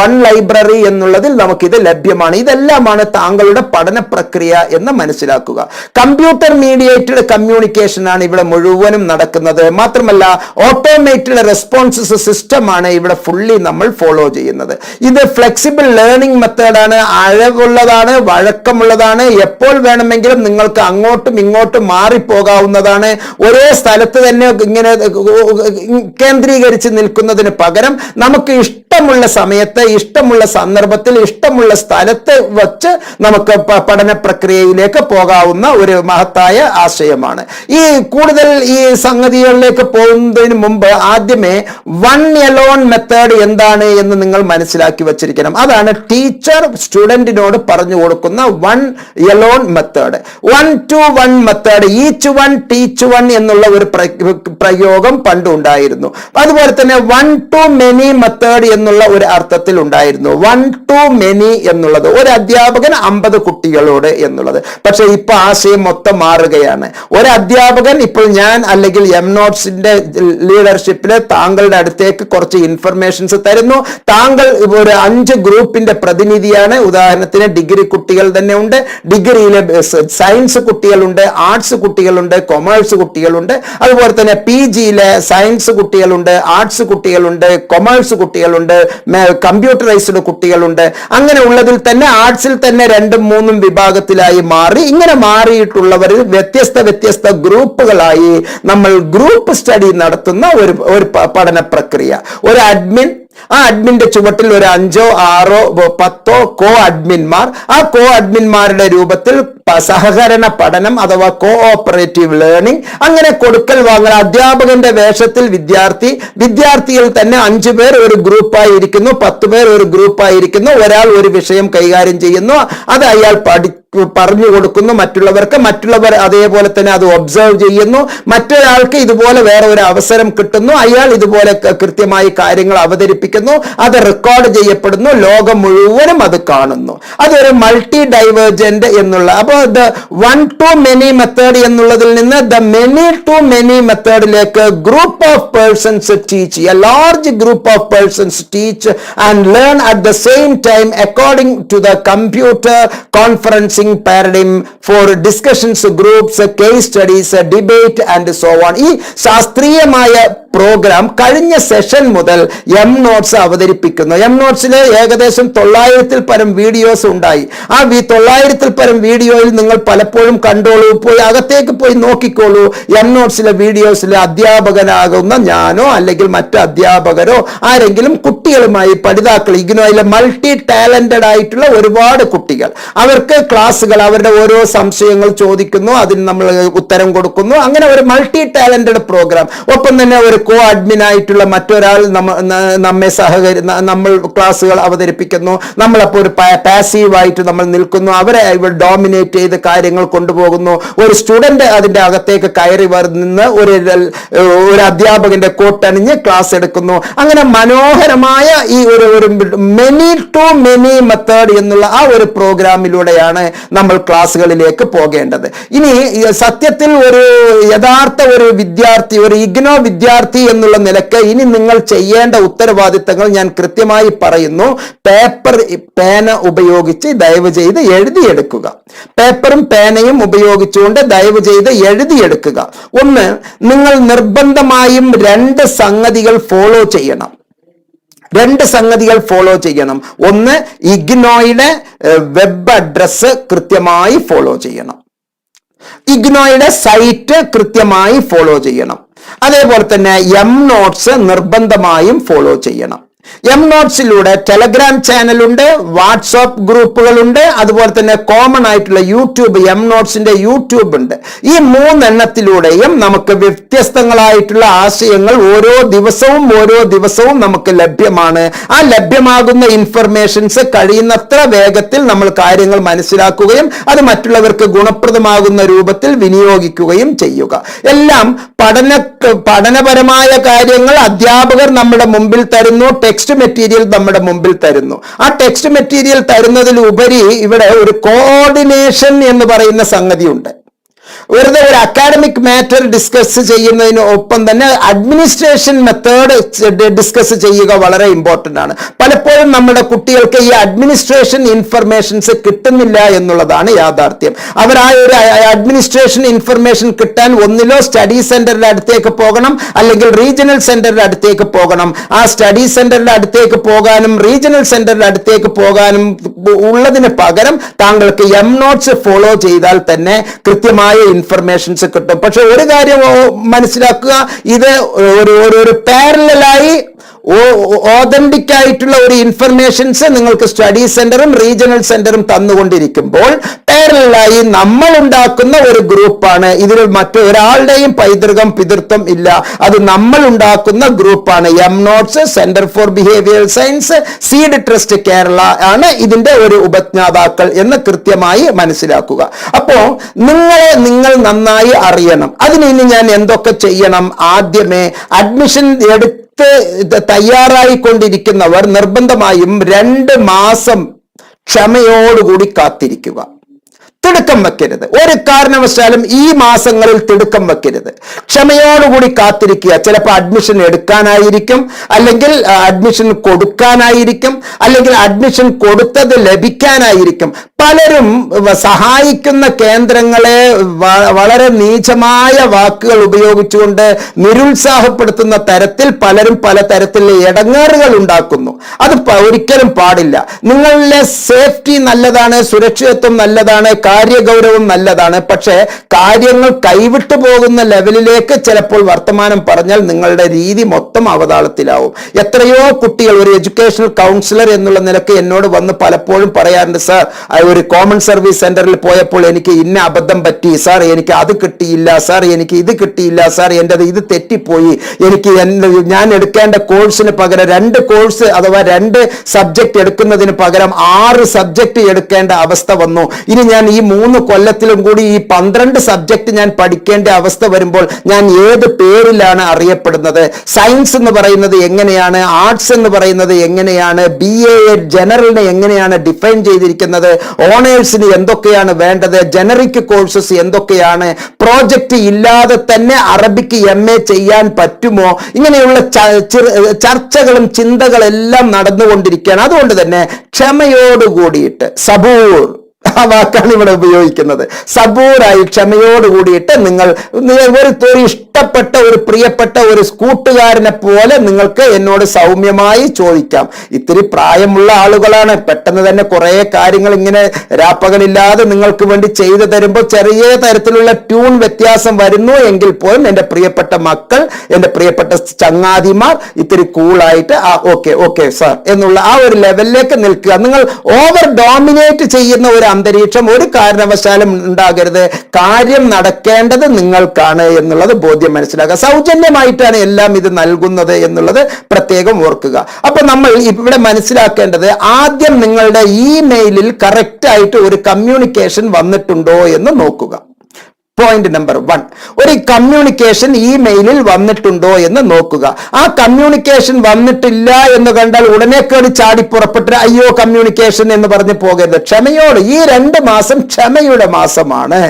വൺ ലൈബ്രറി എന്നുള്ളതിൽ നമുക്കിത് ലഭ്യമാണ്. ഇതെല്ലാമാണ് താങ്കളുടെ പഠന പ്രക്രിയ എന്ന് മനസ്സിലാക്കുക. കമ്പ്യൂട്ടർ മീഡിയേറ്റഡ് കമ്മ്യൂണിക്കേഷൻ ആണ് ഇവിടെ മുഴുവനും നടക്കുന്നത്. മാത്രമല്ല ഓട്ടോമേറ്റഡ് റെസ്പോൺസസ് സിസ്റ്റമാണ് ഇവിടെ ഫുള്ളി നമ്മൾ ഫോളോ ചെയ്യുന്നത്. ഇത് ഫ്ലെക്സിബിൾ ലേണിംഗ് മെത്തേഡാണ്, അഴകുള്ളതാണ്, വഴക്കമുള്ളതാണ്. എപ്പോൾ വേണമെങ്കിലും നിങ്ങൾക്ക് അങ്ങോട്ടും ഇങ്ങോട്ടും മാറിപ്പോകാവുന്നതാണ്. ഒരേ സ്ഥലത്ത് തന്നെ ഇങ്ങനെ കേന്ദ്രീകരിച്ച് നിൽക്കുന്നതിന് പകരം നമുക്ക് ഇഷ്ടമുള്ള സമയത്ത്, ഇഷ്ടമുള്ള സന്ദർഭത്തിൽ, ഇഷ്ടമുള്ള സ്ഥലത്ത് വച്ച് നമുക്ക് പഠന പ്രക്രിയയിലേക്ക് പോകാവുന്ന ഒരു മഹത്തായ ആശയമാണ്. ഈ കൂടുതൽ ഈ സംഗതികളിലേക്ക് പോകുന്നതിന് മുമ്പ് ആദ്യമേ വൺ എലോൺ മെത്തേഡ് എന്താണ് എന്ന് നിങ്ങൾ മനസ്സിലാക്കി വച്ചിരിക്കണം. അതാണ് ടീച്ചർ സ്റ്റുഡന്റിനോട് പറഞ്ഞു കൊടുക്കുന്ന one alone method. 1-to-1 method, each one teach one എന്നുള്ള ഒരു പ്രയോഗം പണ്ട് ഉണ്ടായിരുന്നു. അതുപോലെ തന്നെ 1-to-many മെത്തേഡ് എന്നുള്ള ഒരു അർത്ഥത്തിൽ ഉണ്ടായിരുന്നു. 1-to-many എന്നുള്ളത് ഒരു അധ്യാപകൻ 50 കുട്ടികളോട് എന്നുള്ളത്. പക്ഷെ ഇപ്പൊ ആശയം മൊത്തം മാറുകയാണ്. ഒരു അധ്യാപകൻ, ഇപ്പോൾ ഞാൻ അല്ലെങ്കിൽ എംനോട്ട്സിന്റെ ലീഡർഷിപ്പില് താങ്കളുടെ അടുത്തേക്ക് കുറച്ച് ഇൻഫർമേഷൻസ് തരുന്നു. താങ്കൾ ഒരു 5 ഗ്രൂപ്പിന്റെ പ്രതിനിധിയാണ്. ഉദാഹരണത്തിന് ഡിഗ്രി കുട്ടികൾ തന്നെ ഉണ്ട്, ഡിഗ്രിയിലെ സയൻസ് കുട്ടികളുണ്ട്, ആർട്സ് കുട്ടികളുണ്ട്, കൊമേഴ്സ് കുട്ടികളുണ്ട്, അതുപോലെ തന്നെ PGയിലെ സയൻസ് കുട്ടികളുണ്ട്, ആർട്സ് കുട്ടികളുണ്ട്, കൊമേഴ്സ് കുട്ടികളുണ്ട്, കമ്പ്യൂട്ടറൈസ്ഡ് കുട്ടികളുണ്ട്. അങ്ങനെ ഉള്ളതിൽ തന്നെ ആർട്സിൽ തന്നെ 2-3 വിഭാഗത്തിലായി മാറി. ഇങ്ങനെ മാറിയിട്ടുള്ളവർ വ്യത്യസ്ത ഗ്രൂപ്പുകളായി നമ്മൾ ഗ്രൂപ്പ് സ്റ്റഡി നടത്തുന്ന ഒരു പഠന പ്രക്രിയ. ഒരു അഡ്മിൻ, ആ അഡ്മിന്റെ ചുവട്ടിൽ ഒരു 5, 6, 10 കോ അഡ്മിന്മാർ, ആ കോ അഡ്മിന്മാരുടെ രൂപത്തിൽ സഹകരണ പഠനം അഥവാ കോഓപ്പറേറ്റീവ് ലേണിംഗ്, അങ്ങനെ കൊടുക്കൽ വാങ്ങൽ. അധ്യാപകന്റെ വേഷത്തിൽ വിദ്യാർത്ഥിയിൽ തന്നെ 5 പേർ ഒരു ഗ്രൂപ്പായി ഇരിക്കുന്നു, 10 പേർ ഒരു ഗ്രൂപ്പായി ഇരിക്കുന്നു. ഒരാൾ ഒരു വിഷയം കൈകാര്യം ചെയ്യുന്നു, അത് അയാൾ പറഞ്ഞു കൊടുക്കുന്നു മറ്റുള്ളവർക്ക്, മറ്റുള്ളവർ അതേപോലെ തന്നെ അത് ഒബ്സർവ് ചെയ്യുന്നു. മറ്റൊരാൾക്ക് ഇതുപോലെ വേറെ ഒരു അവസരം കിട്ടുന്നു, അയാൾ ഇതുപോലെ കൃത്യമായി കാര്യങ്ങൾ അവതരിപ്പിക്കുന്നു, അത് റെക്കോർഡ് ചെയ്യപ്പെടുന്നു, ലോകം മുഴുവനും അത് കാണുന്നു. അതൊരു മൾട്ടി ഡൈവേർജന്റ് എന്നുള്ള, അപ്പോൾ ദ 1-to-many മെത്തേഡ് എന്നുള്ളതിൽ നിന്ന് ദ many-to-many മെത്തേഡിലേക്ക് group of persons teach, a large group of persons teach and learn at the same time according to the computer conferencing paradigm for discussions, groups, case studies, debate and so on. ഈ ശാസ്ത്രീയമായ programme കഴിഞ്ഞ session മുതൽ എംനോട്ട്സ് അവതരിപ്പിക്കുന്നു. എംനോട്ട്സിൽ ഏകദേശം 900-ൽ പരം videos ഉണ്ടായി. ആ 900-ൽ പരം വീഡിയോയിൽ നിങ്ങൾ പലപ്പോഴും കണ്ടോളൂ, പോയി അകത്തേക്ക് പോയി നോക്കിക്കോളൂ. എംനോട്ട്സിലെ വീഡിയോസിൽ അധ്യാപകനാകുന്ന ഞാനോ അല്ലെങ്കിൽ മറ്റ് അധ്യാപകരോ ആരെങ്കിലും കുട്ടികളുമായി, പഠിതാക്കൾ, ഇഗ്നോയിലെ മൾട്ടി ടാലന്റഡ് ആയിട്ടുള്ള ഒരുപാട് കുട്ടികൾ, അവർക്ക് ക്ലാസ്സുകൾ, അവരുടെ ഓരോ സംശയങ്ങൾ ചോദിക്കുന്നു, അതിന് നമ്മൾ ഉത്തരം കൊടുക്കുന്നു. അങ്ങനെ ഒരു മൾട്ടി ടാലന്റഡ് പ്രോഗ്രാം. ഒപ്പം തന്നെ ഒരു കോ അഡ്മിൻ ആയിട്ടുള്ള മറ്റൊരാൾ നമ്മെ നമ്മൾ ക്ലാസ്സുകൾ അവതരിപ്പിക്കുന്നു. നമ്മളപ്പോൾ ഒരു പാസീവായിട്ട് നമ്മൾ നിൽക്കുന്നു, അവരെ ഡോമിനേറ്റ് ചെയ്ത് കാര്യങ്ങൾ കൊണ്ടുപോകുന്നു. ഒരു സ്റ്റുഡന്റ് അതിന്റെ അകത്തേക്ക് കയറി നിന്ന് ഒരു അധ്യാപകന്റെ കോട്ടണിഞ്ഞ് ക്ലാസ് എടുക്കുന്നു. അങ്ങനെ മനോഹരമായ ഈ ഒരു many-to-many മെത്തേഡ് എന്നുള്ള ആ ഒരു പ്രോഗ്രാമിലൂടെയാണ് നമ്മൾ ക്ലാസ്സുകളിലേക്ക് പോകേണ്ടത്. ഇനി സത്യത്തിൽ ഒരു യഥാർത്ഥ ഒരു വിദ്യാർത്ഥി, ഒരു ഇഗ്നോ വിദ്യാർത്ഥി എന്നുള്ള നിലക്ക് ഇനി നിങ്ങൾ ചെയ്യേണ്ട ഉത്തരവാദിത്തങ്ങൾ ഞാൻ കൃത്യമായി പറയുന്നു. പേന ഉപയോഗിച്ച് ദയവ് ചെയ്ത് എഴുതിയെടുക്കുക. പേപ്പറും പേനയും ഉപയോഗിച്ചുകൊണ്ട് ദയവ് ചെയ്ത് എഴുതിയെടുക്കുക. ഒന്ന്, നിങ്ങൾ നിർബന്ധമായും 2 സംഗതികൾ ഫോളോ ചെയ്യണം. 2 സംഗതികൾ ഫോളോ ചെയ്യണം. ഒന്ന്, ഇഗ്നോയുടെ വെബ് അഡ്രസ് കൃത്യമായി ഫോളോ ചെയ്യണം. ഇഗ്നോയുടെ സൈറ്റ് കൃത്യമായി ഫോളോ ചെയ്യണം. അതേപോലെ തന്നെ എംനോട്ട്സ് നിർബന്ധമായും ഫോളോ ചെയ്യണം. എംനോട്ട്സിലൂടെ ടെലഗ്രാം ചാനലുണ്ട്, വാട്സാപ്പ് ഗ്രൂപ്പുകളുണ്ട്, അതുപോലെ തന്നെ കോമൺ ആയിട്ടുള്ള യൂട്യൂബ്, എംനോട്ട്സിന്റെ യൂട്യൂബ് ഉണ്ട്. ഈ 3 എണ്ണത്തിലൂടെയും നമുക്ക് വ്യത്യസ്തങ്ങളായിട്ടുള്ള ആശയങ്ങൾ ഓരോ ദിവസവും നമുക്ക് ലഭ്യമാണ്. ആ ലഭ്യമാകുന്ന ഇൻഫർമേഷൻസ് കഴിയുന്നത്ര വേഗത്തിൽ നമ്മൾ കാര്യങ്ങൾ മനസ്സിലാക്കുകയും അത് മറ്റുള്ളവർക്ക് ഗുണപ്രദമാകുന്ന രൂപത്തിൽ വിനിയോഗിക്കുകയും ചെയ്യുക. എല്ലാം പഠനപരമായ കാര്യങ്ങൾ അധ്യാപകർ നമ്മുടെ മുമ്പിൽ തരുന്നു, ടെക്സ്റ്റ് മെറ്റീരിയൽ നമ്മുടെ മുമ്പിൽ തരുന്നു. ആ ടെക്സ്റ്റ് മെറ്റീരിയൽ തരുന്നതിലുപരി ഇവിടെ ഒരു കോർഡിനേഷൻ എന്ന് പറയുന്ന സംഗതിയുണ്ട്. വെറുതെ ഒരു അക്കാഡമിക് മാറ്റർ ഡിസ്കസ് ചെയ്യുന്നതിനൊപ്പം തന്നെ അഡ്മിനിസ്ട്രേഷൻ മെത്തേഡ് ഡിസ്കസ് ചെയ്യുക വളരെ ഇമ്പോർട്ടൻ്റ് ആണ്. പലപ്പോഴും നമ്മുടെ കുട്ടികൾക്ക് ഈ അഡ്മിനിസ്ട്രേഷൻ ഇൻഫർമേഷൻസ് കിട്ടുന്നില്ല എന്നുള്ളതാണ് യാഥാർത്ഥ്യം. അവർ ആ ഒരു അഡ്മിനിസ്ട്രേഷൻ ഇൻഫർമേഷൻ കിട്ടാൻ ഒന്നിലോ സ്റ്റഡി സെന്ററിന്റെ അടുത്തേക്ക് പോകണം, അല്ലെങ്കിൽ റീജിയണൽ സെന്ററിന്റെ അടുത്തേക്ക് പോകണം. ആ സ്റ്റഡി സെന്ററിന്റെ അടുത്തേക്ക് പോകാനും റീജിയണൽ സെന്ററിന്റെ അടുത്തേക്ക് പോകാനും ഉള്ളതിന് പകരം താങ്കൾക്ക് എംനോട്ട്സ് ഫോളോ ചെയ്താൽ തന്നെ കൃത്യമായ ഇൻഫർമേഷൻസ് കിട്ടും. പക്ഷെ ഒരു കാര്യം മനസ്സിലാക്കുക, ഇത് ഒരു പാരലലായി ഓതന്റിക് ആയിട്ടുള്ള ഒരു ഇൻഫർമേഷൻസ് നിങ്ങൾക്ക് സ്റ്റഡി സെന്ററും റീജിയണൽ സെന്ററും തന്നുകൊണ്ടിരിക്കുമ്പോൾ പാരലലായി നമ്മൾ ഉണ്ടാക്കുന്ന ഒരു ഗ്രൂപ്പാണ്. ഇതിൽ മറ്റൊരാളുടെയും പൈതൃകം പിതൃത്വം ഇല്ല. അത് നമ്മൾ ഉണ്ടാക്കുന്ന ഗ്രൂപ്പാണ്. M notes, centre for behavioural science, seed trust Kerala ആണ് ഇതിന്റെ ഒരു ഉപജ്ഞാതാക്കൾ എന്ന് കൃത്യമായി മനസ്സിലാക്കുക. അപ്പോ നിങ്ങൾ നന്നായി അറിയണം. അതിന് ഇനി ഞാൻ എന്തൊക്കെ ചെയ്യണം? ആദ്യമേ അഡ്മിഷൻ തയ്യാറായിക്കൊണ്ടിരിക്കുന്നവർ നിർബന്ധമായും 2 മാസം ക്ഷമയോടുകൂടി കാത്തിരിക്കുക. തിടുക്കം വെക്കരുത്. ഒരു കാരണവശാലും ഈ മാസങ്ങളിൽ തിടുക്കം വെക്കരുത്. ക്ഷമയോടുകൂടി കാത്തിരിക്കുക. ചിലപ്പോൾ അഡ്മിഷൻ എടുക്കാനായിരിക്കും, അല്ലെങ്കിൽ അഡ്മിഷൻ കൊടുക്കാനായിരിക്കും, അല്ലെങ്കിൽ അഡ്മിഷൻ കൊടുത്തത് ലഭിക്കാനായിരിക്കും. പലരും സഹായിക്കുന്ന കേന്ദ്രങ്ങളെ വളരെ നീചമായ വാക്കുകൾ ഉപയോഗിച്ചുകൊണ്ട് നിരുത്സാഹപ്പെടുത്തുന്ന തരത്തിൽ പലരും പല തരത്തിലുള്ള ഇടങ്ങേറുകൾ ഉണ്ടാക്കുന്നു. അത് ഒരിക്കലും പാടില്ല. നിങ്ങളുടെ സേഫ്റ്റി നല്ലതാണ്, സുരക്ഷിതത്വം നല്ലതാണ്, കാര്യഗൗരവം നല്ലതാണ്. പക്ഷേ കാര്യങ്ങൾ കൈവിട്ടു പോകുന്ന ലെവലിലേക്ക് ചിലപ്പോൾ വർത്തമാനം പറഞ്ഞാൽ നിങ്ങളുടെ രീതി മൊത്തം അവതാളത്തിലാവും. എത്രയോ കുട്ടികൾ ഒരു എഡ്യൂക്കേഷണൽ കൗൺസിലർ എന്നുള്ള നിലയ്ക്ക് എന്നോട് വന്ന് പലപ്പോഴും പറയാറുണ്ട്, സാർ ഒരു കോമൺ സർവീസ് സെന്ററിൽ പോയപ്പോൾ എനിക്ക് ഇന്ന അബദ്ധം പറ്റി സാർ, എനിക്ക് അത് കിട്ടിയില്ല സാർ, എനിക്ക് ഇത് കിട്ടിയില്ല സാർ, എൻ്റെ ഇത് തെറ്റിപ്പോയി, എനിക്ക് ഞാൻ എടുക്കേണ്ട കോഴ്സിന് പകരം 2 കോഴ്സ് അഥവാ 2 സബ്ജക്ട് എടുക്കുന്നതിന് പകരം 6 സബ്ജക്ട് എടുക്കേണ്ട അവസ്ഥ വന്നു. ഇനി ഞാൻ ഈ 3 കൊല്ലത്തിലും കൂടി ഈ 12 സബ്ജക്ട് ഞാൻ പഠിക്കേണ്ട അവസ്ഥ വരുമ്പോൾ ഞാൻ ഏത് പേരിലാണ് അറിയപ്പെടുന്നത്? സയൻസ് എന്ന് പറയുന്നത് എങ്ങനെയാണ്? ആർട്സ് എന്ന് പറയുന്നത് എങ്ങനെയാണ്? BA ജനറലിനെ എങ്ങനെയാണ് ഡിഫൈൻ ചെയ്തിരിക്കുന്നത്? ഓണേഴ്സിന് എന്തൊക്കെയാണ് വേണ്ടത്? ജനറിക് കോഴ്സസ് എന്തൊക്കെയാണ്? പ്രോജക്റ്റ് ഇല്ലാതെ തന്നെ അറബിക്ക് MA ചെയ്യാൻ പറ്റുമോ? ഇങ്ങനെയുള്ള ചർച്ചകളും ചിന്തകളെല്ലാം നടന്നുകൊണ്ടിരിക്കുകയാണ്. അതുകൊണ്ട് തന്നെ ക്ഷമയോടുകൂടിയിട്ട്, സബൂർ ആ വാക്കാണ് ഇവിടെ ഉപയോഗിക്കുന്നത്, സബൂറായി ക്ഷമയോട് കൂടിയിട്ട് നിങ്ങൾ ഒരു ഇഷ്ടപ്പെട്ട ഒരു പ്രിയപ്പെട്ട ഒരു കൂട്ടുകാരനെ പോലെ നിങ്ങൾക്ക് എന്നോട് സൗമ്യമായി ചോദിക്കാം. ഇത്തിരി പ്രായമുള്ള ആളുകളാണ്, പെട്ടെന്ന് തന്നെ കുറെ കാര്യങ്ങൾ ഇങ്ങനെ രാപ്പകലില്ലാതെ നിങ്ങൾക്ക് വേണ്ടി ചെയ്തു തരുമ്പോൾ ചെറിയ തരത്തിലുള്ള ട്യൂൺ വ്യത്യാസം വരുന്നു എങ്കിൽ പോലും എൻ്റെ പ്രിയപ്പെട്ട മക്കൾ, എൻ്റെ പ്രിയപ്പെട്ട ചങ്ങാതിമാർ ഇത്തിരി കൂളായിട്ട് ഓക്കെ ഓക്കെ സാർ എന്നുള്ള ആ ഒരു ലെവലിലേക്ക് നിൽക്കുക. നിങ്ങൾ ഓവർ ഡോമിനേറ്റ് ചെയ്യുന്ന ഒരു അന്തരീക്ഷം ഒരു കാരണവശാലും ഉണ്ടാകരുത്. കാര്യം നടക്കേണ്ടത് നിങ്ങൾക്കാണ് എന്നുള്ളത് ബോധ്യം മനസ്സിലാക്കുക. സൗജന്യമായിട്ടാണ് എല്ലാം ഇത് നൽകുന്നത് എന്നുള്ളത് പ്രത്യേകം ഓർക്കുക. അപ്പൊ നമ്മൾ ഇവിടെ മനസ്സിലാക്കേണ്ടത്, ആദ്യം നിങ്ങളുടെ ഇമെയിലിൽ കറക്റ്റ് ആയിട്ട് ഒരു കമ്മ്യൂണിക്കേഷൻ വന്നിട്ടുണ്ടോ എന്ന് നോക്കുക. പോയിന്റ് നമ്പർ 1, ഒരു കമ്മ്യൂണിക്കേഷൻ ഇമെയിലിൽ വന്നിട്ടുണ്ടോ എന്ന് നോക്കുക. ആ കമ്മ്യൂണിക്കേഷൻ വന്നിട്ടില്ല എന്ന് കണ്ടാൽ ഉടനെ കയറി ചാടി പുറപ്പെട്ട് അയ്യോ കമ്മ്യൂണിക്കേഷൻ എന്ന് പറഞ്ഞ് പോകരുത്. ക്ഷമയോട്, ഈ 2 മാസം ക്ഷമയുടെ മാസമാണ്.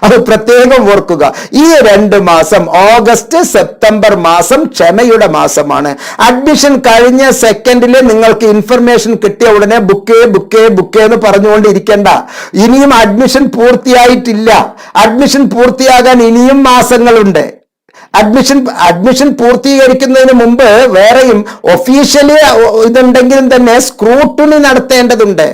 അത് പ്രത്യേകം ഓർക്കുക. ഈ 2 മാസം ഓഗസ്റ്റ് സെപ്റ്റംബർ മാസം ക്ഷമയുടെ മാസമാണ്. അഡ്മിഷൻ കഴിഞ്ഞ സെക്കൻഡില് നിങ്ങൾക്ക് ഇൻഫർമേഷൻ കിട്ടിയ ഉടനെ ബുക്കേ എന്ന് പറഞ്ഞുകൊണ്ടിരിക്കേണ്ട. ഇനിയും അഡ്മിഷൻ പൂർത്തിയായിട്ടില്ല. അഡ്മിഷൻ പൂർത്തിയാകാൻ ഇനിയും മാസങ്ങളുണ്ട്. അഡ്മിഷൻ പൂർത്തീകരിക്കുന്നതിന് മുമ്പ് വേറെയും ഒഫീഷ്യലി ഇതുണ്ടെങ്കിലും തന്നെ സ്ക്രൂട്ടിനി നടത്തേണ്ടതുണ്ട്.